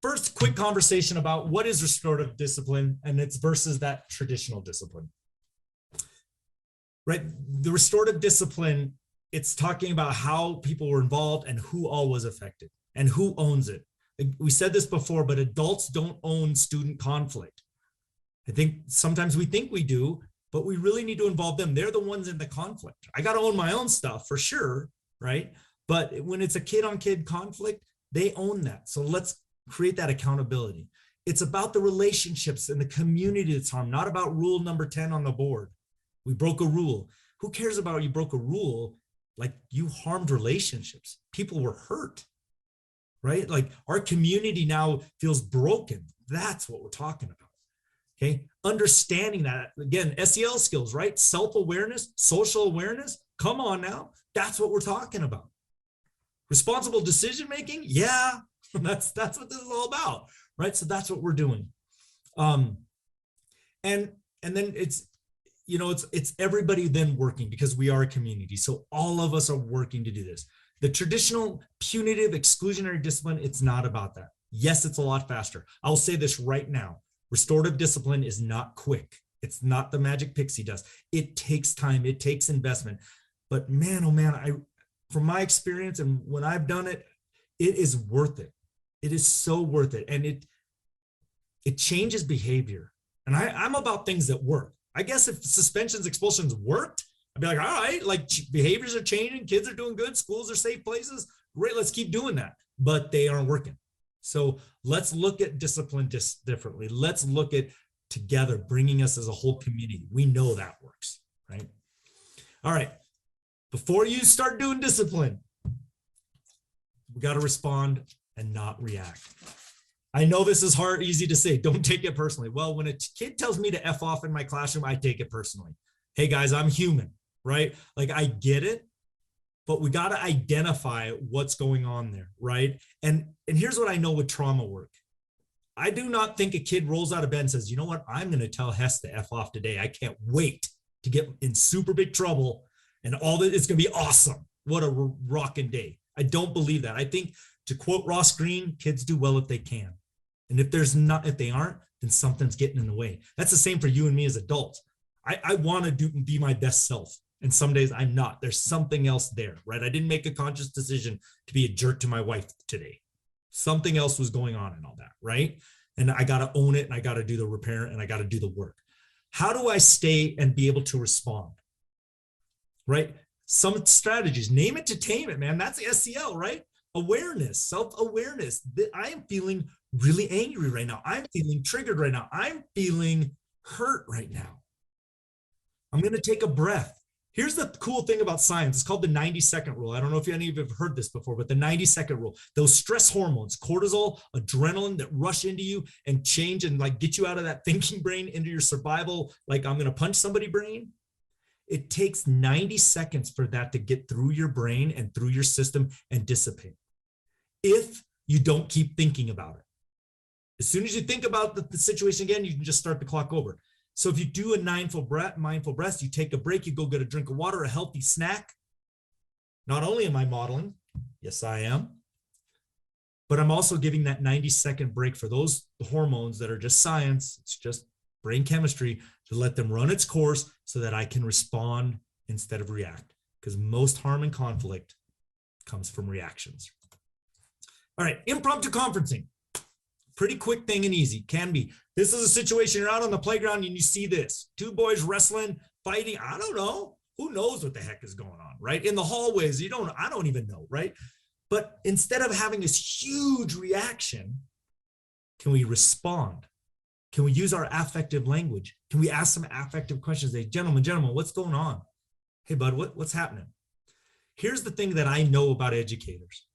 First, quick conversation about what is restorative discipline and it's versus that traditional discipline, right? The restorative discipline, it's talking about how people were involved and who all was affected and who owns it. We said this before, but adults don't own student conflict. I think sometimes we think we do, but we really need to involve them. They're the ones in the conflict. I got to own my own stuff for sure, right? But when it's a kid-on-kid conflict, they own that. So let's create that accountability. It's about the relationships and the community that's harmed, not about rule number 10 on the board. We broke a rule. Who cares about you broke a rule? Like, you harmed relationships. People were hurt, right? Like, our community now feels broken. That's what we're talking about. Okay. Understanding that, again, SEL skills, right? Self-awareness, social awareness. Come on now. That's what we're talking about. Responsible decision-making. Yeah. That's what this is all about, right? So that's what we're doing. And then it's everybody then working, because we are a community. So all of us are working to do this. The traditional punitive exclusionary discipline, it's not about that. Yes, it's a lot faster. I'll say this right now. Restorative discipline is not quick. It's not the magic pixie dust. It takes time. It takes investment. But man, oh man, from my experience and when I've done it, it is worth it. It is so worth it. And it changes behavior. And I'm about things that work. I guess if suspensions, expulsions worked, I'd be like, all right, like behaviors are changing, kids are doing good, schools are safe places. Great, let's keep doing that. But they aren't working. So let's look at discipline just differently. Let's look at together, bringing us as a whole community. We know that works, right? All right. Before you start doing discipline, we got to respond and not react. I know this is hard, easy to say. Don't take it personally. Well, when a kid tells me to F off in my classroom, I take it personally. Hey guys, I'm human, right? Like I get it, but we got to identify what's going on there, right? And here's what I know with trauma work. I do not think a kid rolls out of bed and says, you know what? I'm going to tell Hess to F off today. I can't wait to get in super big trouble and all that. It's going to be awesome. What a rocking day. I don't believe that. I think, to quote Ross Green, kids do well if they can. And if they aren't, then something's getting in the way. That's the same for you and me as adults. I want to be my best self. And some days I'm not. There's something else there, right? I didn't make a conscious decision to be a jerk to my wife today. Something else was going on and all that, right? And I got to own it, and I got to do the repair, and I got to do the work. How do I stay and be able to respond, right? Some strategies, name it to tame it, man. That's the SEL, right? Awareness, self-awareness. I am feeling really angry right now. I'm feeling triggered right now. I'm feeling hurt right now. I'm going to take a breath. Here's the cool thing about science. It's called the 90-second rule. I don't know if any of you have heard this before, but the 90-second rule, those stress hormones, cortisol, adrenaline that rush into you and change and like get you out of that thinking brain into your survival, like I'm going to punch somebody brain. It takes 90 seconds for that to get through your brain and through your system and dissipate. If you don't keep thinking about it. As soon as you think about the situation again, you can just start the clock over. So if you do a mindful breath, you take a break, you go get a drink of water, a healthy snack. Not only am I modeling, yes, I am, but I'm also giving that 90-second break for those hormones that are just science. It's just brain chemistry, to let them run its course so that I can respond instead of react, because most harm and conflict comes from reactions. All right, impromptu conferencing. Pretty quick thing and easy, can be. This is a situation, you're out on the playground and you see this. Two boys wrestling, fighting, I don't know. Who knows what the heck is going on, right? In the hallways, I don't even know, right? But instead of having this huge reaction, can we respond? Can we use our affective language? Can we ask some affective questions? Say, gentlemen, what's going on? Hey, bud, what's happening? Here's the thing that I know about educators,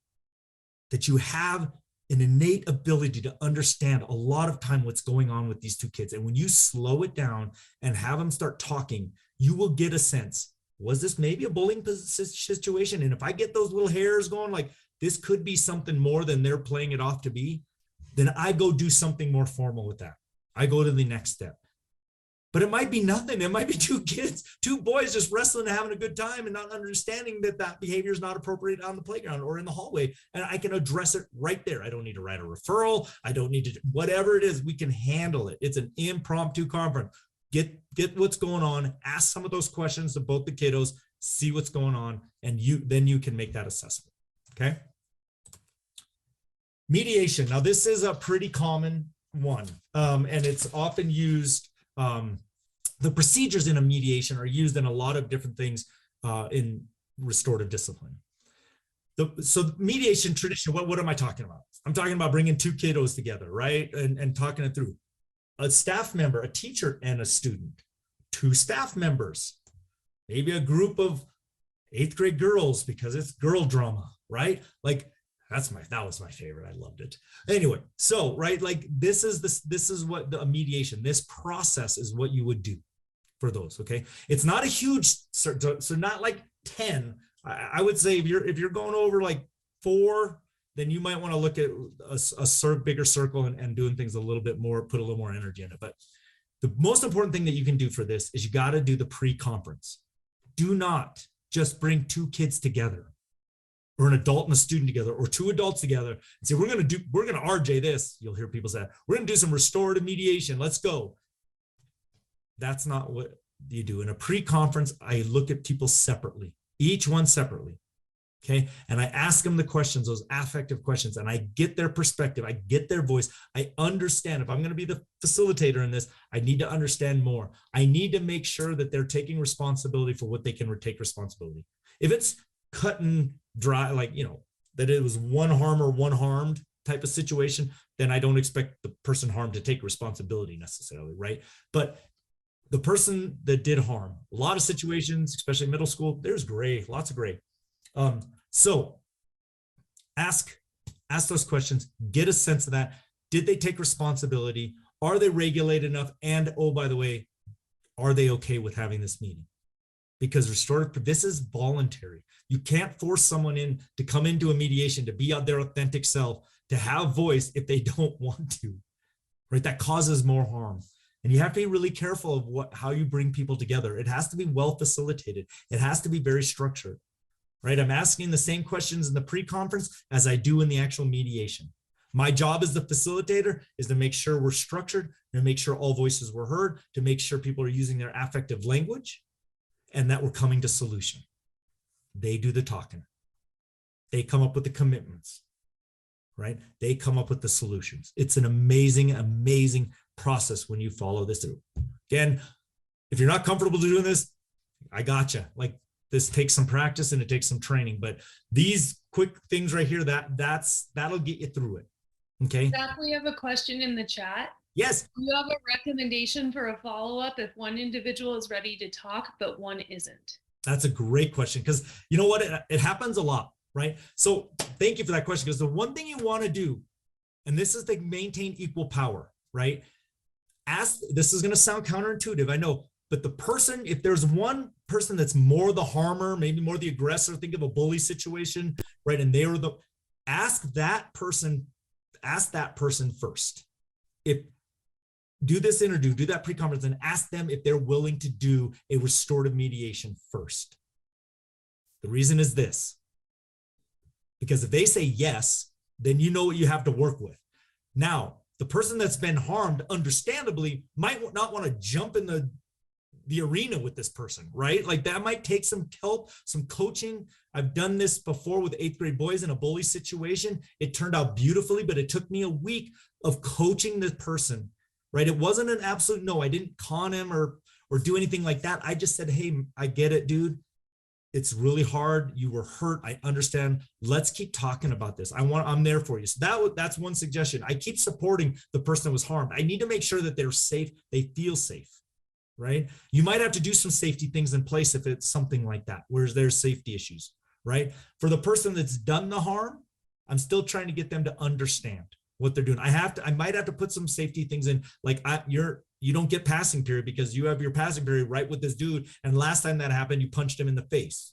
that you have an innate ability to understand a lot of time what's going on with these two kids. And when you slow it down and have them start talking, you will get a sense, was this maybe a bullying situation? And if I get those little hairs going, like this could be something more than they're playing it off to be, then I go do something more formal with that. I go to the next step. But it might be nothing. It might be two kids, two boys just wrestling and having a good time and not understanding that that behavior is not appropriate on the playground or in the hallway. And I can address it right there. I don't need to write a referral. I don't need to, whatever it is, we can handle it. It's an impromptu conference. Get what's going on. Ask some of those questions to both the kiddos, see what's going on, and then you can make that assessment. Okay. Mediation. Now, this is a pretty common one, and it's often used. The procedures in a mediation are used in a lot of different things in restorative discipline. So mediation tradition, what am I talking about? I'm talking about bringing two kiddos together, right? And talking it through. A staff member, a teacher and a student, two staff members, maybe a group of 8th grade girls because it's girl drama, right? Like that was my favorite. I loved it. Anyway, so, right, like this is what a mediation, this process is what you would do for those. Okay. It's not a huge, so not like 10. I would say if you're going over like 4, then you might want to look at a bigger circle and doing things a little bit more, put a little more energy in it. But the most important thing that you can do for this is you got to do the pre-conference. Do not just bring two kids together, or an adult and a student together, or two adults together and say, we're going to RJ this. You'll hear people say, we're going to do some restorative mediation. Let's go. That's not what you do. In a pre-conference, I look at people separately. each one separately. Okay. And I ask them the questions, those affective questions, and I get their perspective. I get their voice. I understand. If I'm going to be the facilitator in this, I need to understand more. I need to make sure that they're taking responsibility for what they can take responsibility. If it's cut and dry, like, that it was one harmer, one harmed type of situation, then I don't expect the person harmed to take responsibility necessarily. Right. But the person that did harm, a lot of situations, especially middle school, there's gray, lots of gray. So ask those questions, get a sense of that. Did they take responsibility? Are they regulated enough? And oh, by the way, are they okay with having this meeting? Because restorative, this is voluntary. You can't force someone in to come into a mediation, to be out their authentic self, to have voice if they don't want to, right? That causes more harm. And you have to be really careful of how you bring people together. It has to be well facilitated. It has to be very structured. Right? I'm asking the same questions in the pre-conference as I do in the actual mediation. My job as the facilitator is to make sure we're structured, and make sure all voices were heard, to make sure people are using their affective language, and that we're coming to solution. They do the talking. They come up with the commitments, right? They come up with the solutions. It's an amazing, amazing process when you follow this through. Again, if you're not comfortable doing this, I gotcha. Like, this takes some practice and it takes some training, but these quick things right here, that'll get you through it. Okay. Zach, we have a question in the chat. Yes. Do you have a recommendation for a follow-up if one individual is ready to talk, but one isn't? That's a great question, because you know what? It happens a lot, right? So thank you for that question, because the one thing you want to do, and this is to maintain equal power, right? This is going to sound counterintuitive, I know, but the person, if there's one person that's more the harmer, maybe more the aggressor, think of a bully situation, right? And they were ask that person first. If do this interview, do that pre-conference, and ask them if they're willing to do a restorative mediation first. The reason is this, because if they say yes, then you know what you have to work with. Now, the person that's been harmed, understandably, might not want to jump in the arena with this person, right? Like, that might take some help, some coaching. I've done this before with 8th grade boys in a bully situation. It turned out beautifully, but it took me a week of coaching this person, right? It wasn't an absolute no. I didn't con him or do anything like that. I just said, hey, I get it, dude. It's really hard. You were hurt. I understand. Let's keep talking about this. I'm there for you. So that's one suggestion. I keep supporting the person that was harmed. I need to make sure that they're safe. They feel safe. Right? You might have to do some safety things in place if it's something like that, where there's safety issues, right? For the person that's done the harm, I'm still trying to get them to understand what they're doing. I might have to put some safety things in, like you don't get passing period because you have your passing period right with this dude. And last time that happened, you punched him in the face.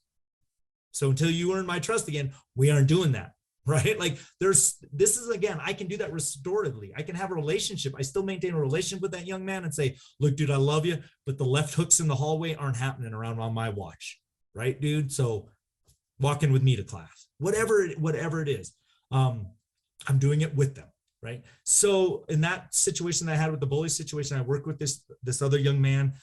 So until you earn my trust again, we aren't doing that. Right? Like, this is, again, I can do that restoratively. I can have a relationship. I still maintain a relationship with that young man and say, look, dude, I love you, but the left hooks in the hallway aren't happening around on my watch. Right, dude? So walk in with me to class, whatever it is. I'm doing it with them. Right? So in that situation that I had with the bully situation, I worked with this other young man,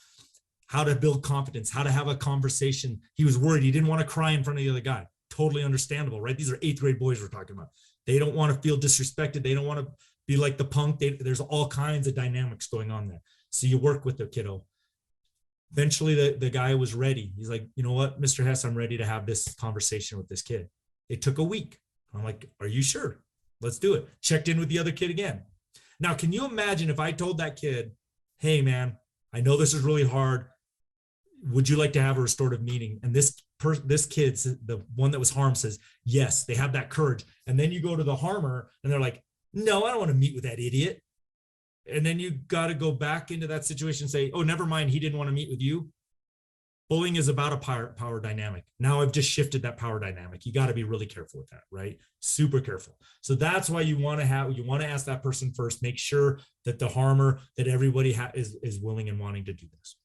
how to build confidence, how to have a conversation. He was worried. He didn't want to cry in front of the other guy. Totally understandable, right? These are 8th grade boys we're talking about. They don't want to feel disrespected. They don't want to be like the punk. There's all kinds of dynamics going on there. So you work with the kiddo. Eventually the guy was ready. He's like, you know what, Mr. Hess, I'm ready to have this conversation with this kid. It took a week. I'm like, are you sure? Let's do it. Checked in with the other kid again. Now, can you imagine if I told that kid, hey man, I know this is really hard. Would you like to have a restorative meeting? And this kid, the one that was harmed, says, yes, they have that courage. And then you go to the harmer and they're like, no, I don't want to meet with that idiot. And then you got to go back into that situation and say, oh, never mind. He didn't want to meet with you. Bullying is about a power dynamic. Now I've just shifted that power dynamic. You got to be really careful with that, right? Super careful. So that's why you want to ask that person first, make sure that the harmer, that everybody is willing and wanting to do this.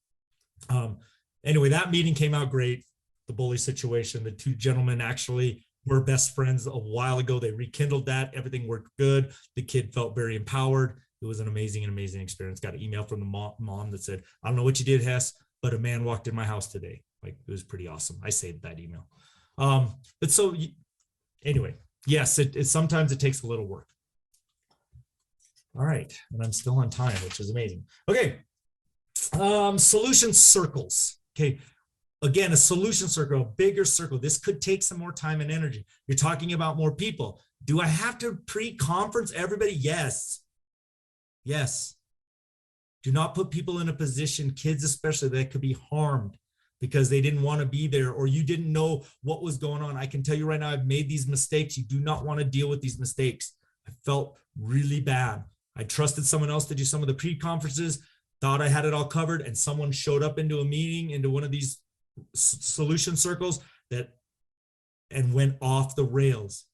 Anyway, that meeting came out great. The bully situation, the two gentlemen actually were best friends a while ago. They rekindled that. Everything worked good. The kid felt very empowered. It was an amazing experience. Got an email from the mom that said, I don't know what you did, Hess, but a man walked in my house today. Like, it was pretty awesome. I saved that email. But so anyway, yes, it sometimes it takes a little work. All right, and I'm still on time, which is amazing. Okay, solution circles. Okay, again, a solution circle, a bigger circle. This could take some more time and energy. You're talking about more people. Do I have to pre-conference everybody? Yes. Yes. Do not put people in a position, kids especially, that could be harmed because they didn't want to be there or you didn't know what was going on. I can tell you right now, I've made these mistakes. You do not want to deal with these mistakes. I felt really bad. I trusted someone else to do some of the pre-conferences, thought I had it all covered, and someone showed up into a meeting, into one of these solution circles and went off the rails.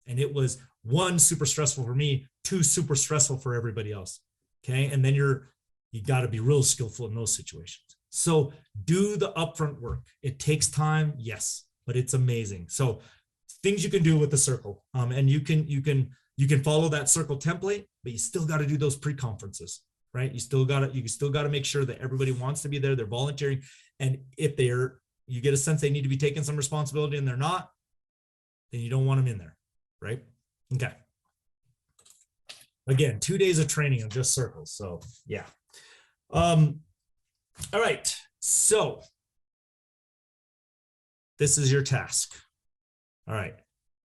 And it was, one, super stressful for me, two, super stressful for everybody else. Okay. And then you got to be real skillful in those situations. So do the upfront work. It takes time, yes, but it's amazing. So things you can do with the circle, and you can follow that circle template, but you still got to do those pre-conferences, right? You still got to make sure that everybody wants to be there. They're volunteering. And if you get a sense they need to be taking some responsibility and they're not, then you don't want them in there, right? Okay. Again, 2 days of training of just circles. So yeah. All right. So this is your task. All right.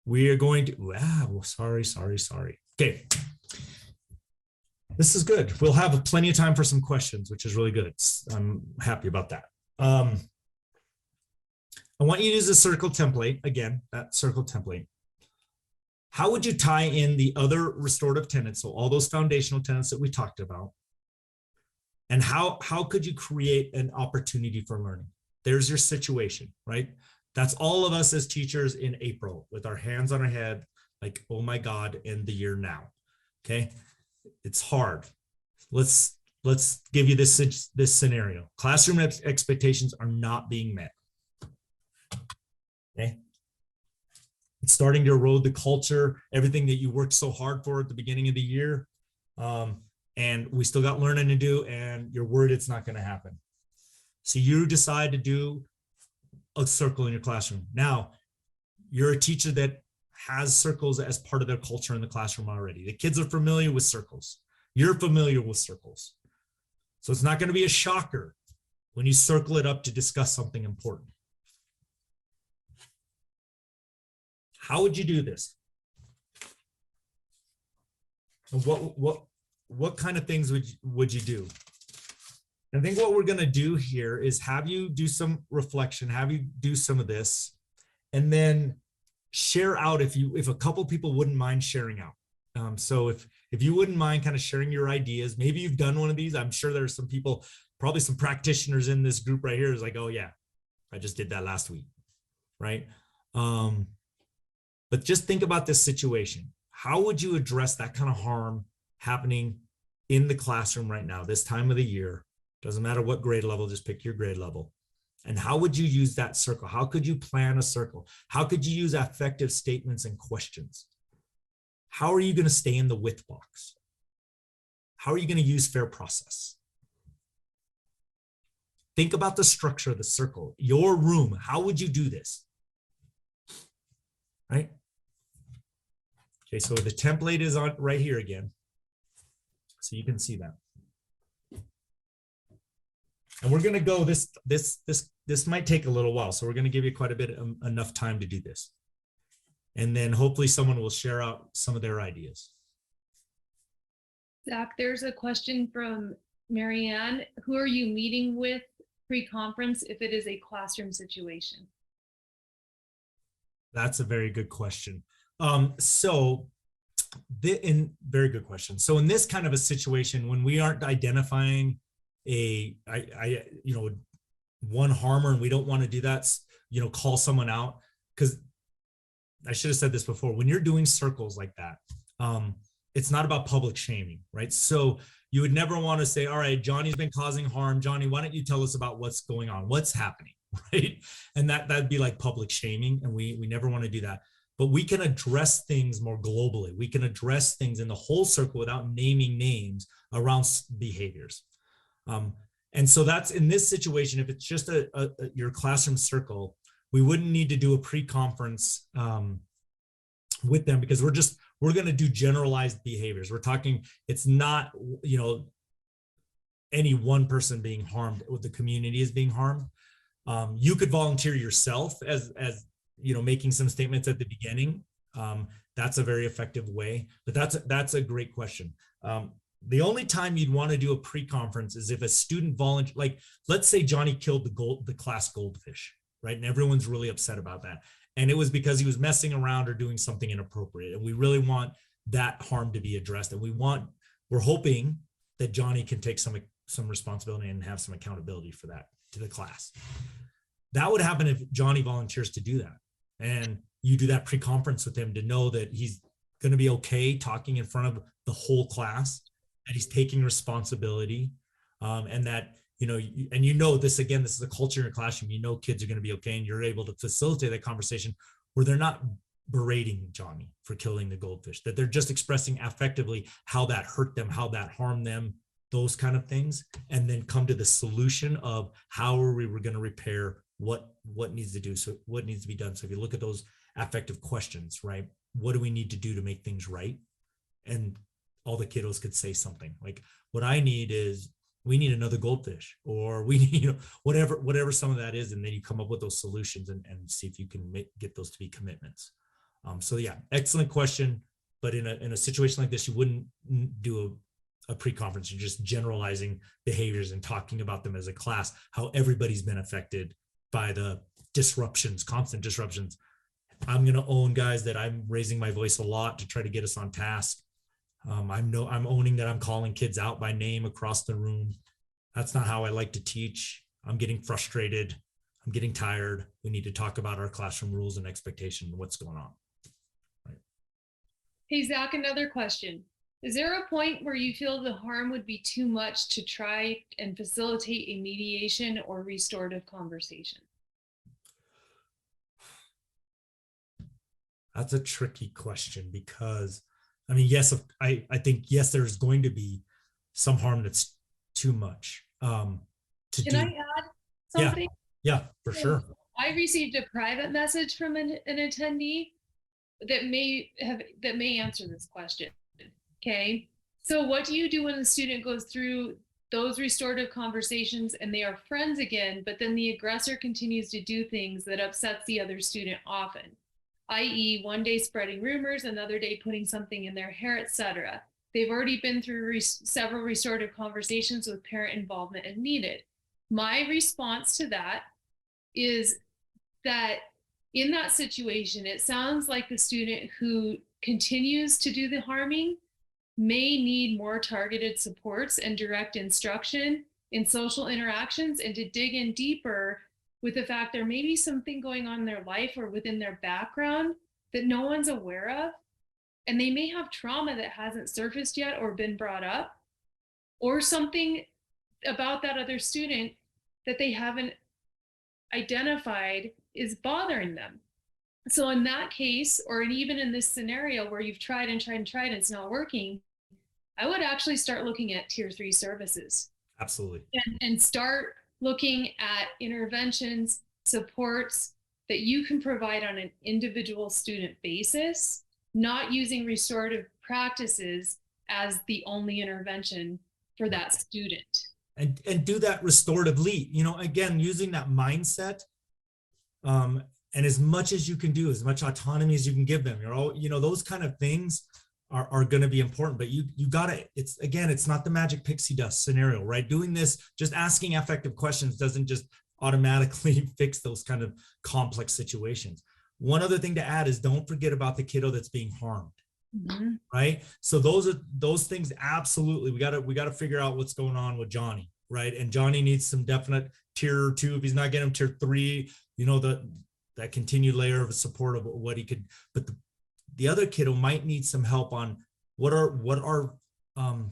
We are going to, wow, sorry. Okay. This is good. We'll have plenty of time for some questions, which is really good. I'm happy about that. I want you to use a circle template. Again, that circle template. How would you tie in the other restorative tenets? So all those foundational tenets that we talked about. And how could you create an opportunity for learning? There's your situation, right? That's all of us as teachers in April with our hands on our head, like, oh my God, end the year now. Okay. It's hard. Let's give you this scenario. Classroom expectations are not being met. Okay. It's starting to erode the culture, everything that you worked so hard for at the beginning of the year. And we still got learning to do, and you're worried it's not going to happen. So you decide to do a circle in your classroom. Now, you're a teacher that has circles as part of their culture in the classroom already. The kids are familiar with circles. You're familiar with circles. So it's not going to be a shocker when you circle it up to discuss something important. How would you do this? And what kind of things would you do? I think what we're going to do here is have you do some reflection, have you do some of this, and then share out if a couple people wouldn't mind sharing out. So if you wouldn't mind kind of sharing your ideas, maybe you've done one of these. I'm sure there's some people, probably some practitioners in this group right here is like, oh yeah, I just did that last week, right? But just think about this situation. How would you address that kind of harm happening in the classroom right now, this time of the year? Doesn't matter what grade level, just pick your grade level. And how would you use that circle? How could you plan a circle? How could you use affective statements and questions? How are you going to stay in the with box? How are you going to use fair process? Think about the structure of the circle, your room. How would you do this? Right? Okay, so the template is on right here again. So you can see that. And we're going to go this might take a little while. So we're going to give you quite a bit enough time to do this. And then hopefully someone will share out some of their ideas. Zach, there's a question from Marianne. Who are you meeting with pre-conference if it is a classroom situation? That's a very good question. Very good question. So in this kind of a situation, when we aren't identifying one harmer and we don't want to do that, call someone out, because I should have said this before, when you're doing circles like that, it's not about public shaming, right? So you would never want to say, all right, Johnny's been causing harm. Johnny, why don't you tell us about what's going on? What's happening, right? And that'd be like public shaming. And we never want to do that. But we can address things more globally. We can address things in the whole circle without naming names around behaviors. And so that's in this situation, if it's just your classroom circle, we wouldn't need to do a pre-conference with them, because we're going to do generalized behaviors. We're talking, it's not, any one person being harmed, the community is being harmed. You could volunteer yourself as making some statements at the beginning. That's a very effective way, but that's a great question. The only time you'd want to do a pre-conference is if a student volunteer, like let's say Johnny killed the class goldfish, right? And everyone's really upset about that. And it was because he was messing around or doing something inappropriate. And we really want that harm to be addressed. And we're hoping that Johnny can take some responsibility and have some accountability for that to the class. That would happen if Johnny volunteers to do that. And you do that pre-conference with him to know that he's going to be okay talking in front of the whole class, that he's taking responsibility, and that, this is a culture in your classroom, kids are going to be okay, and you're able to facilitate that conversation where they're not berating Johnny for killing the goldfish, that they're just expressing affectively how that hurt them, how that harmed them, those kind of things, and then come to the solution of how are we going to repair what needs to do. So what needs to be done. So if you look at those affective questions, right? What do we need to do to make things right? And all the kiddos could say something like, what I need is, we need another goldfish, or we need, whatever some of that is. And then you come up with those solutions and see if you can get those to be commitments. So yeah, excellent question. But in a situation like this, you wouldn't do a pre-conference. You're just generalizing behaviors and talking about them as a class, how everybody's been affected by the disruptions, constant disruptions. I'm going to own, guys, that I'm raising my voice a lot to try to get us on task. I'm owning that I'm calling kids out by name across the room. That's not how I like to teach. I'm getting frustrated. I'm getting tired. We need to talk about our classroom rules and expectations and what's going on. Right. Hey, Zach, another question. Is there a point where you feel the harm would be too much to try and facilitate a mediation or restorative conversation? That's a tricky question, because yes, I think, yes, there's going to be some harm that's too much to Can I add something? Yeah, for sure. I received a private message from an attendee that may answer this question. Okay, so what do you do when the student goes through those restorative conversations and they are friends again, but then the aggressor continues to do things that upsets the other student often, i.e. one day spreading rumors, another day putting something in their hair, etc. They've already been through several restorative conversations with parent involvement if needed. My response to that is that in that situation, it sounds like the student who continues to do the harming may need more targeted supports and direct instruction in social interactions, and to dig in deeper with the fact there may be something going on in their life or within their background that no one's aware of. And they may have trauma that hasn't surfaced yet or been brought up, or something about that other student that they haven't identified is bothering them. So in that case, or even in this scenario where you've tried and tried and it's not working, I would actually start looking at tier 3 services. Absolutely. And start looking at interventions, supports that you can provide on an individual student basis, not using restorative practices as the only intervention for that student. And do that restoratively, again, using that mindset, and as much as you can do, as much autonomy as you can give them, those kind of things are going to be important. But you gotta, it's not the magic pixie dust scenario, right? Doing this, just asking affective questions doesn't just automatically fix those kind of complex situations. One other thing to add is, don't forget about the kiddo that's being harmed. Mm-hmm. Right. So those things, absolutely. We gotta figure out what's going on with Johnny, right? And Johnny needs some definite tier 2. If he's not getting tier 3, that continued layer of support of what he could, but the other kiddo might need some help on what are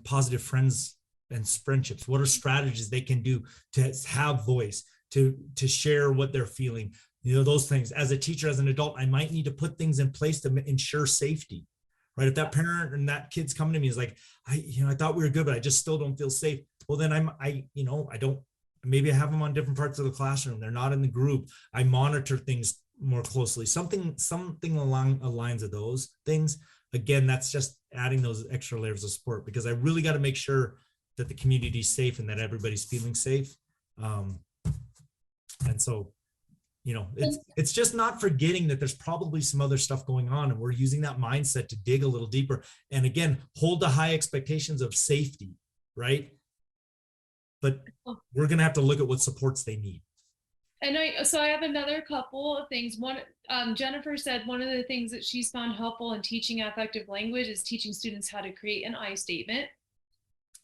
positive friends and friendships. What are strategies they can do to have voice, to share what they're feeling, those things. As a teacher, as an adult, I might need to put things in place to ensure safety, right? If that parent and that kid's coming to me is like, I thought we were good, but I just still don't feel safe. Well, then I don't, maybe I have them on different parts of the classroom. They're not in the group. I monitor things more closely. Something along the lines of those things. Again, that's just adding those extra layers of support, because I really got to make sure that the community is safe and that everybody's feeling safe. And so, it's just not forgetting that there's probably some other stuff going on, and we're using that mindset to dig a little deeper. And again, hold the high expectations of safety, right? But we're going to have to look at what supports they need. And so I have another couple of things. One, Jennifer said one of the things that she's found helpful in teaching affective language is teaching students how to create an I statement.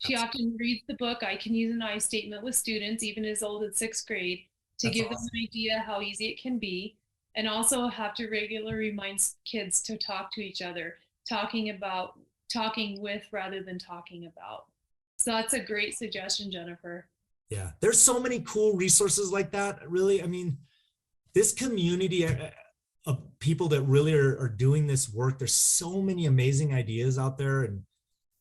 She often reads the book, I Can Use an I Statement, with students, even as old as 6th grade, to give them an idea how easy it can be, and also have to regularly remind kids to talk to each other, talking with rather than talking about. So that's a great suggestion, Jennifer. Yeah, there's so many cool resources like that, really. I mean, this community of people that really are doing this work, there's so many amazing ideas out there, and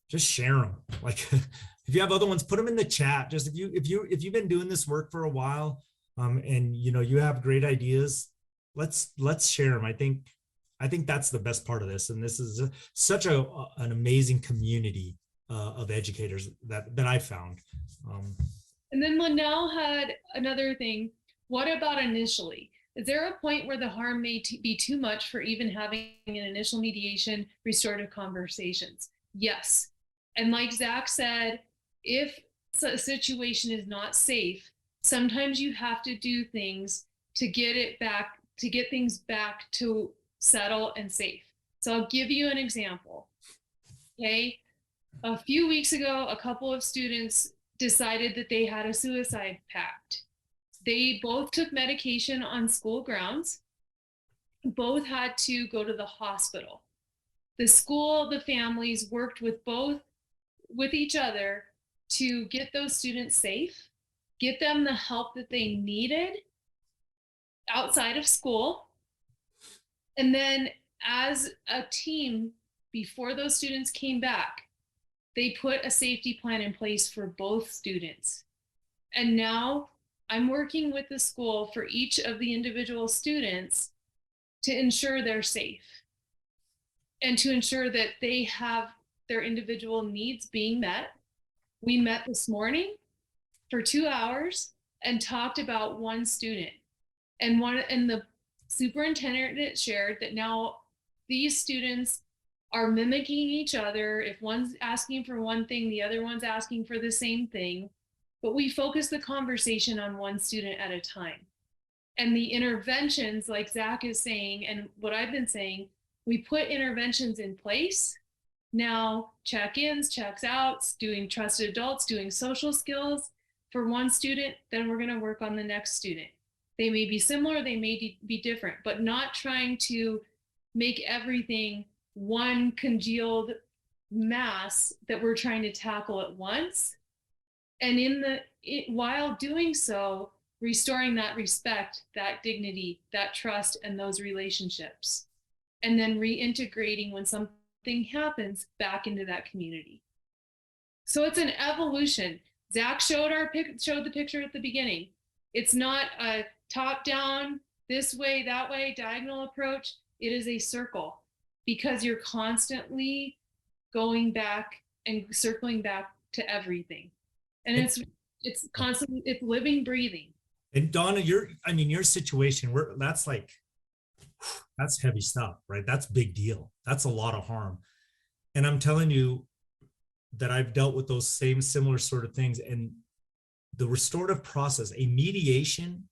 just share them. Like, if you have other ones, put them in the chat. Just if you've been doing this work for a while, and you have great ideas, let's share them. I think that's the best part of this, and this is such an amazing community of educators that I found. And then Linnell had another thing. What about initially? Is there a point where the harm may be too much for even having an initial mediation, restorative conversations? Yes. And like Zach said, if a situation is not safe, sometimes you have to do things to get things back to settle and safe. So I'll give you an example. Okay. A few weeks ago, a couple of students decided that they had a suicide pact. They both took medication on school grounds. Both had to go to the hospital. The school, the families worked with each other to get those students safe, get them the help that they needed outside of school. And then as a team, before those students came back, they put a safety plan in place for both students. And now I'm working with the school for each of the individual students to ensure they're safe and to ensure that they have their individual needs being met. We met this morning for 2 hours and talked about one student. And the superintendent shared that now these students are mimicking each other. If one's asking for one thing, the other one's asking for the same thing, but we focus the conversation on one student at a time. And the interventions, like Zach is saying, and what I've been saying, we put interventions in place. Now, check-ins, checks-outs, doing trusted adults, doing social skills for one student, then we're gonna work on the next student. They may be similar, they may be different, but not trying to make everything one congealed mass that we're trying to tackle at once. And while doing so, restoring that respect, that dignity, that trust, and those relationships, and then reintegrating when something happens back into that community. So it's an evolution. Zach showed the picture at the beginning. It's not a top down, this way, that way, diagonal approach. It is a circle, because you're constantly going back and circling back to everything. And it's constantly, it's living, breathing. And Donna, your situation, that's heavy stuff, right? That's big deal. That's a lot of harm. And I'm telling you that I've dealt with those similar sort of things. And the restorative process, a mediation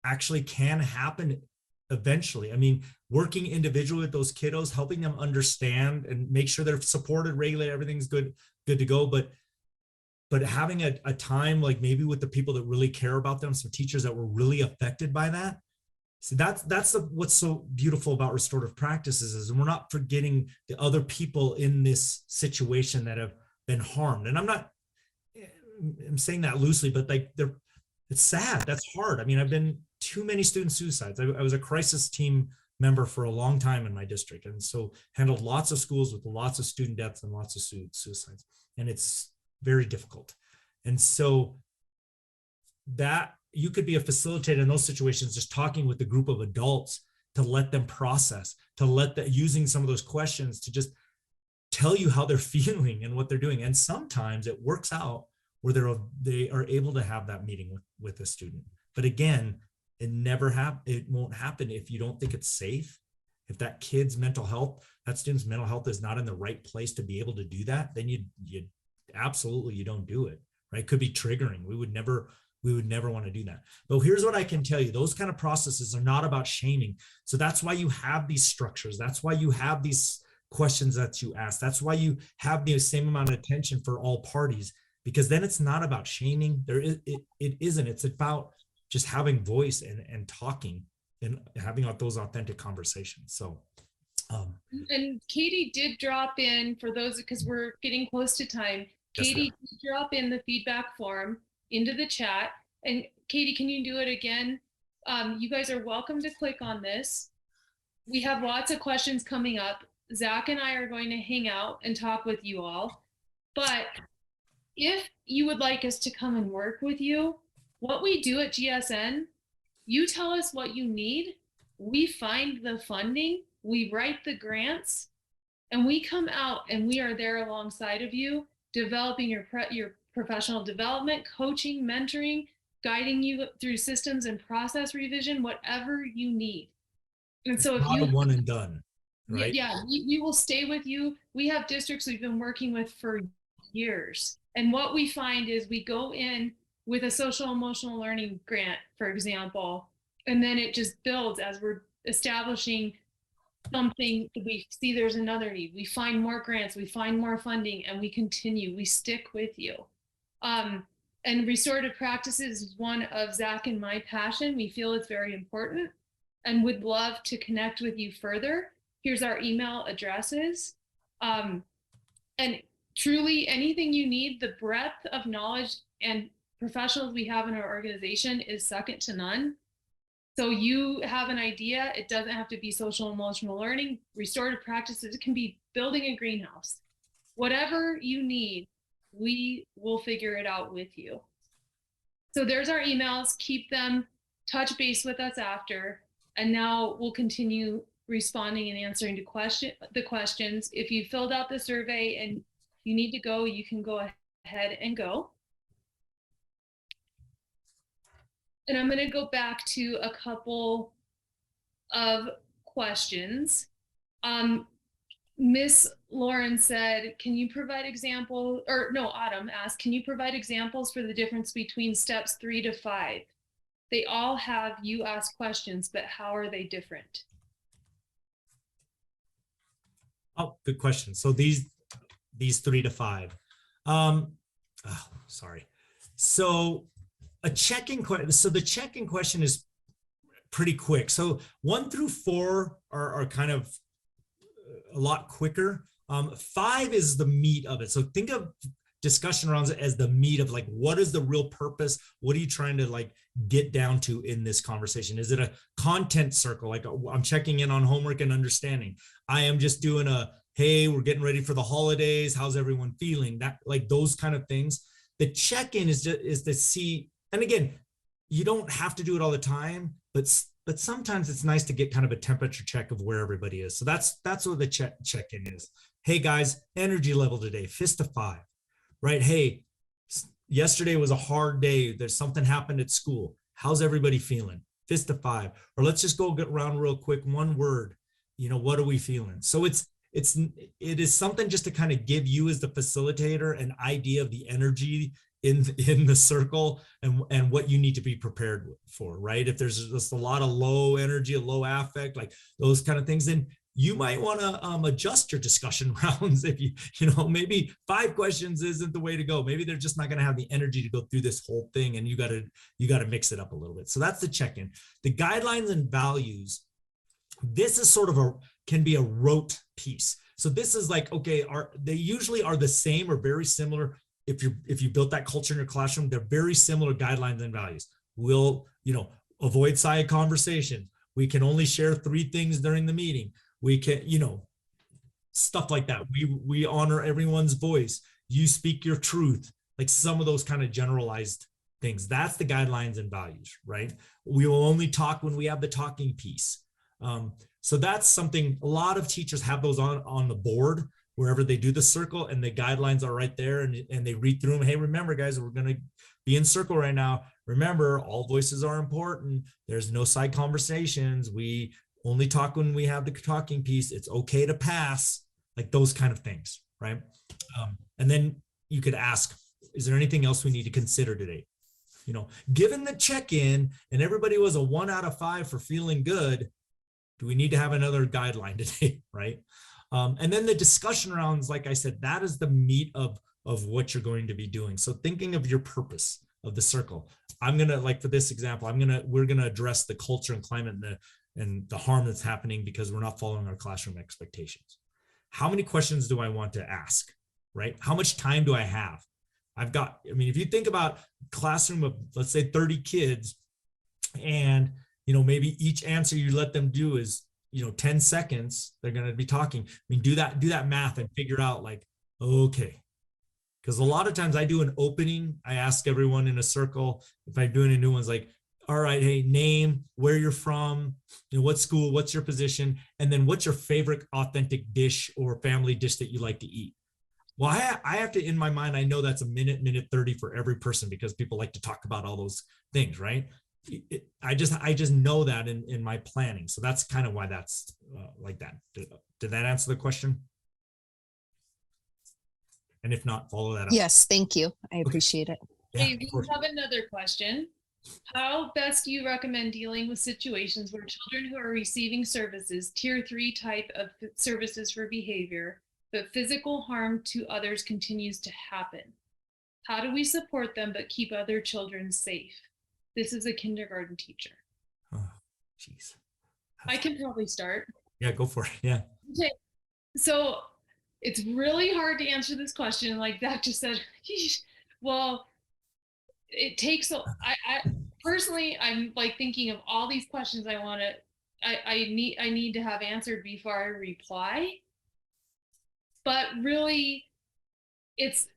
actually can happen eventually. I mean, working individually with those kiddos, helping them understand and make sure they're supported, regulated, everything's good to go. But having a time, like maybe with the people that really care about them, some teachers that were really affected by that. So that's what's so beautiful about restorative practices is we're not forgetting the other people in this situation that have been harmed. And I'm saying that loosely, but it's sad. That's hard. I mean, I've been too many student suicides. I was a crisis team member for a long time in my district. And so handled lots of schools with lots of student deaths and lots of suicides. And it's very difficult. And so that you could be a facilitator in those situations, just talking with a group of adults to let them process, to let that, using some of those questions to just tell you how they're feeling and what they're doing. And sometimes it works out where they are able to have that meeting with a student. But again, it won't happen if you don't think it's safe. If that kid's mental health, that student's mental health is not in the right place to be able to do that, then you absolutely, you don't do it, right? It could be triggering. We would never want to do that. But here's what I can tell you. Those kind of processes are not about shaming. So that's why you have these structures. That's why you have these questions that you ask. That's why you have the same amount of attention for all parties, because then it's not about shaming. It isn't. It's about just having voice and talking and having those authentic conversations. So. And Katie did drop in, for those, because we're getting close to time, Katie did drop in the feedback form into the chat. And Katie, can you do it again? You guys are welcome to click on this. We have lots of questions coming up. Zach and I are going to hang out and talk with you all. But if you would like us to come and work with you, what we do at GSN, you tell us what you need, we find the funding, we write the grants, and we come out and we are there alongside of you, developing your professional development, coaching, mentoring, guiding you through systems and process revision, whatever you need. And so if you not a one and done, right? Yeah, we will stay with you. We have districts we've been working with for years. And what we find is we go in with a social emotional learning grant, for example, and then it just builds as we're establishing something. We see there's another need. We find more grants, we find more funding, and we continue. We stick with you. And restorative practices is one of Zach and my passion. We feel it's very important and would love to connect with you further. Here's our email addresses. And truly anything you need, the breadth of knowledge and professionals we have in our organization is second to none. So you have an idea, it doesn't have to be social emotional learning, restorative practices, it can be building a greenhouse. Whatever you need, we will figure it out with you. So there's our emails, keep them, touch base with us after, and now we'll continue responding and answering to the questions. If you filled out the survey and you need to go, you can go ahead and go. And I'm going to go back to a couple of questions. Miss Lauren said, can you provide examples, or no, Autumn asked, can you provide examples for the difference between steps 3 to 5? They all have you ask questions, but how are they different? Oh, good question. So these 3 to 5. Sorry. So a check-in question. So the check-in question is pretty quick. So 1 through 4 are kind of a lot quicker. 5 is the meat of it. So think of discussion rounds as the meat of like, what is the real purpose? What are you trying to like get down to in this conversation? Is it a content circle? Like I'm checking in on homework and understanding. I am just doing a, hey, we're getting ready for the holidays. How's everyone feeling? That, like those kind of things. The check-in is to see, and again, you don't have to do it all the time, but sometimes it's nice to get kind of a temperature check of where everybody is. So that's what the check-in is. Hey guys, energy level today, fist to 5, right? Hey, yesterday was a hard day. There's something happened at school. How's everybody feeling? Fist to 5. Or let's just go get around real quick. One word, what are we feeling? So it is something just to kind of give you as the facilitator an idea of the energy in the circle and what you need to be prepared for, right? If there's just a lot of low energy, a low affect, like those kind of things, then you might want to adjust your discussion rounds. If maybe 5 questions isn't the way to go. Maybe they're just not going to have the energy to go through this whole thing, and you got to mix it up a little bit. So that's the check-in. The guidelines and values. This is sort of can be a rote piece. So this is like, okay, they usually are the same or very similar. If you built that culture in your classroom, they're very similar guidelines and values. We'll, avoid side conversations. We can only share 3 things during the meeting. We can, stuff like that. We honor everyone's voice. You speak your truth, like some of those kind of generalized things. That's the guidelines and values, right? We will only talk when we have the talking piece. So that's something a lot of teachers have those on the board wherever they do the circle, and the guidelines are right there, and they read through them. Hey, remember guys, we're going to be in circle right now. Remember, all voices are important. There's no side conversations. We only talk when we have the talking piece. It's okay to pass, like those kind of things, right? And then you could ask, is there anything else we need to consider today? Given the check-in and everybody was a 1 out of 5 for feeling good, do we need to have another guideline today, right? And then the discussion rounds, like I said, that is the meat of what you're going to be doing. So thinking of your purpose of the circle. I'm going to, like for this example, we're going to address the culture and climate and the harm that's happening because we're not following our classroom expectations. How many questions do I want to ask, right? How much time do I have? If you think about classroom of, let's say 30 kids, and, maybe each answer you let them do is, 10 seconds, they're going to be talking. Do that math and figure out like, okay. Because a lot of times I do an opening, I ask everyone in a circle, if I'm doing a new one's like, all right, hey, name, where you're from, what school, what's your position, and then what's your favorite authentic dish or family dish that you like to eat. Well, I have to, in my mind, I know that's a minute 30 for every person because people like to talk about all those things, right? I just know that in my planning. So that's kind of why that's like that. Did that answer the question? And if not, follow that up. Yes, thank you. I appreciate it. Yeah, Hey, we have another question. How best do you recommend dealing with situations where children who are receiving services, tier 3 type of services for behavior, but physical harm to others continues to happen? How do we support them but keep other children safe? This is a kindergarten teacher. Oh, geez. I can probably start. Yeah, go for it. Yeah. Okay. So it's really hard to answer this question like that. Just said, well, it takes I personally, I'm like thinking of all these questions I need to have answered before I reply. But really, it's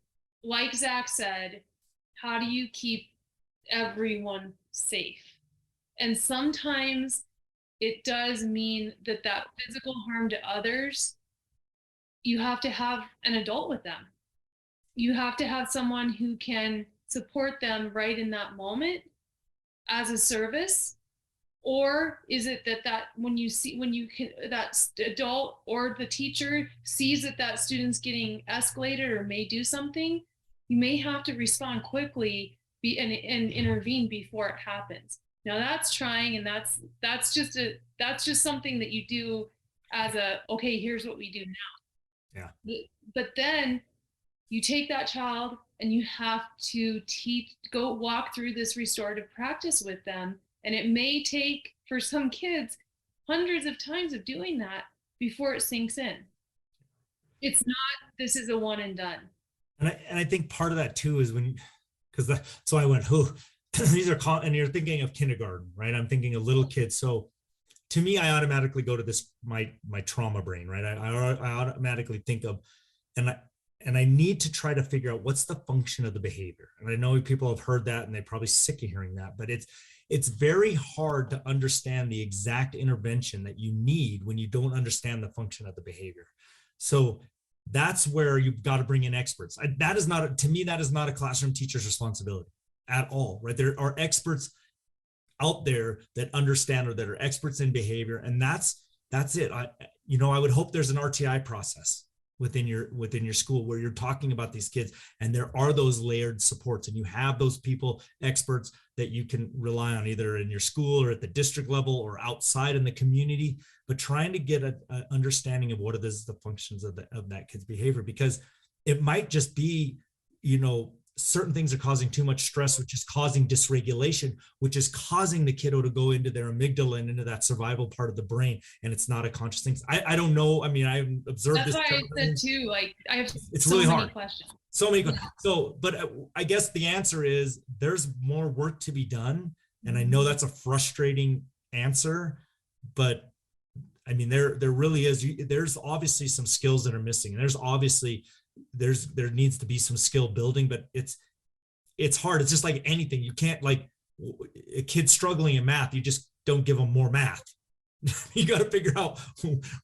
like Zach said, how do you keep everyone safe? And sometimes it does mean that physical harm to others, you have to have an adult with them. You have to have someone who can support them right in that moment as a service. Or is it that that adult or the teacher sees that student's getting escalated or may do something, you may have to respond quickly and intervene before it happens. Now that's trying, and that's just something that you do as okay, here's what we do now. Yeah. But then you take that child and you have to go walk through this restorative practice with them. And it may take, for some kids, hundreds of times of doing that before it sinks in. It's not, this is a one and done. And I think part of that too is so I went, these are, and you're thinking of kindergarten, right? I'm thinking of little kids. So to me, I automatically go to this, my trauma brain, right? I automatically think of, and I need to try to figure out what's the function of the behavior. And I know people have heard that and they're probably sick of hearing that, but it's very hard to understand the exact intervention that you need when you don't understand the function of the behavior. So that's where you've got to bring in experts. To me, that is not a classroom teacher's responsibility at all, right? There are experts out there that understand or that are experts in behavior. And that's it. I would hope there's an RTI process within your school where you're talking about these kids, and there are those layered supports, and you have those people, experts that you can rely on either in your school or at the district level or outside in the community, but trying to get an understanding of what it is, the functions of that kid's behavior, because it might just be, certain things are causing too much stress, which is causing dysregulation, which is causing the kiddo to go into their amygdala and into that survival part of the brain. And it's not a conscious thing. I don't know. I mean, I've observed That's this. why I said too, like I have it's so really many hard. questions. So many. So, but I guess the answer is there's more work to be done. And I know that's a frustrating answer, but I mean, there really is, there's obviously some skills that are missing. And there's obviously, there needs to be some skill building, but it's hard. It's just like anything. You can't, like a kid struggling in math, you just don't give them more math. You got to figure out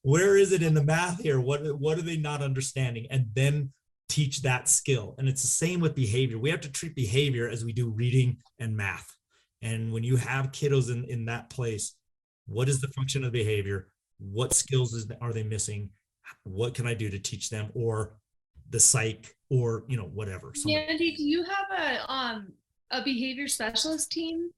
where is it in the math here? What are they not understanding? And then teach that skill. And it's the same with behavior. We have to treat behavior as we do reading and math. And when you have kiddos in that place, what is the function of behavior? What skills are they missing? What can I do to teach them? Or the psych, or, you know, whatever. Andy, do you have a behavior specialist team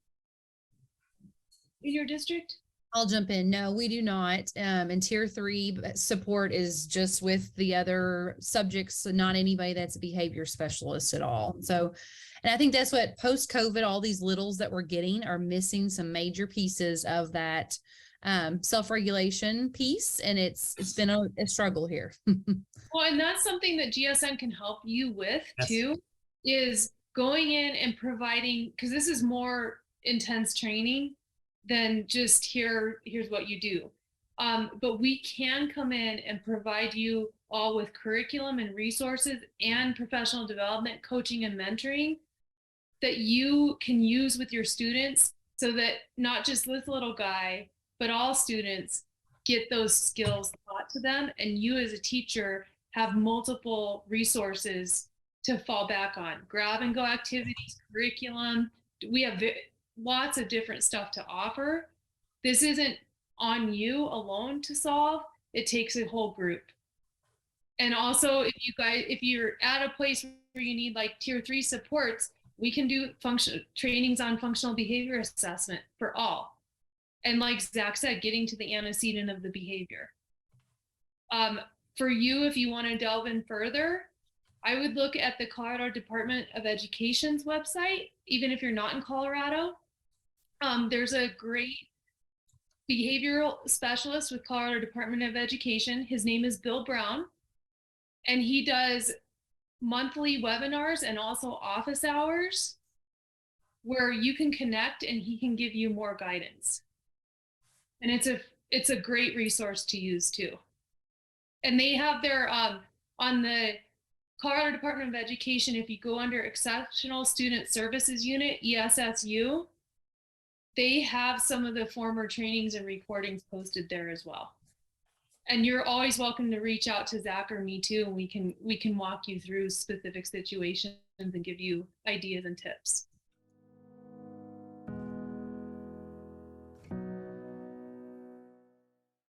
in your district? I'll jump in. No, we do not. And tier 3 support is just with the other subjects, so not anybody that's a behavior specialist at all. So, and I think that's what post-COVID, all these littles that we're getting are missing some major pieces of that self-regulation piece. And it's been a struggle here. Well, and that's something that GSN can help you with too, is going in and providing, because this is more intense training than just here's what you do. But we can come in and provide you all with curriculum and resources and professional development, coaching and mentoring that you can use with your students, so that not just this little guy, but all students get those skills taught to them. And you as a teacher have multiple resources to fall back on. Grab and go activities, curriculum. We have lots of different stuff to offer. This isn't on you alone to solve. It takes a whole group. And also, if you're at a place where you need like tier 3 supports, we can do trainings on functional behavior assessment for all. And like Zach said, getting to the antecedent of the behavior. For you, if you want to delve in further, I would look at the Colorado Department of Education's website, even if you're not in Colorado. There's a great behavioral specialist with Colorado Department of Education. His name is Bill Brown, and he does monthly webinars and also office hours where you can connect and he can give you more guidance. And it's a great resource to use too. And they have their, on the Colorado Department of Education, if you go under Exceptional Student Services Unit, ESSU, they have some of the former trainings and recordings posted there as well. And you're always welcome to reach out to Zach or me too, and we can walk you through specific situations and give you ideas and tips.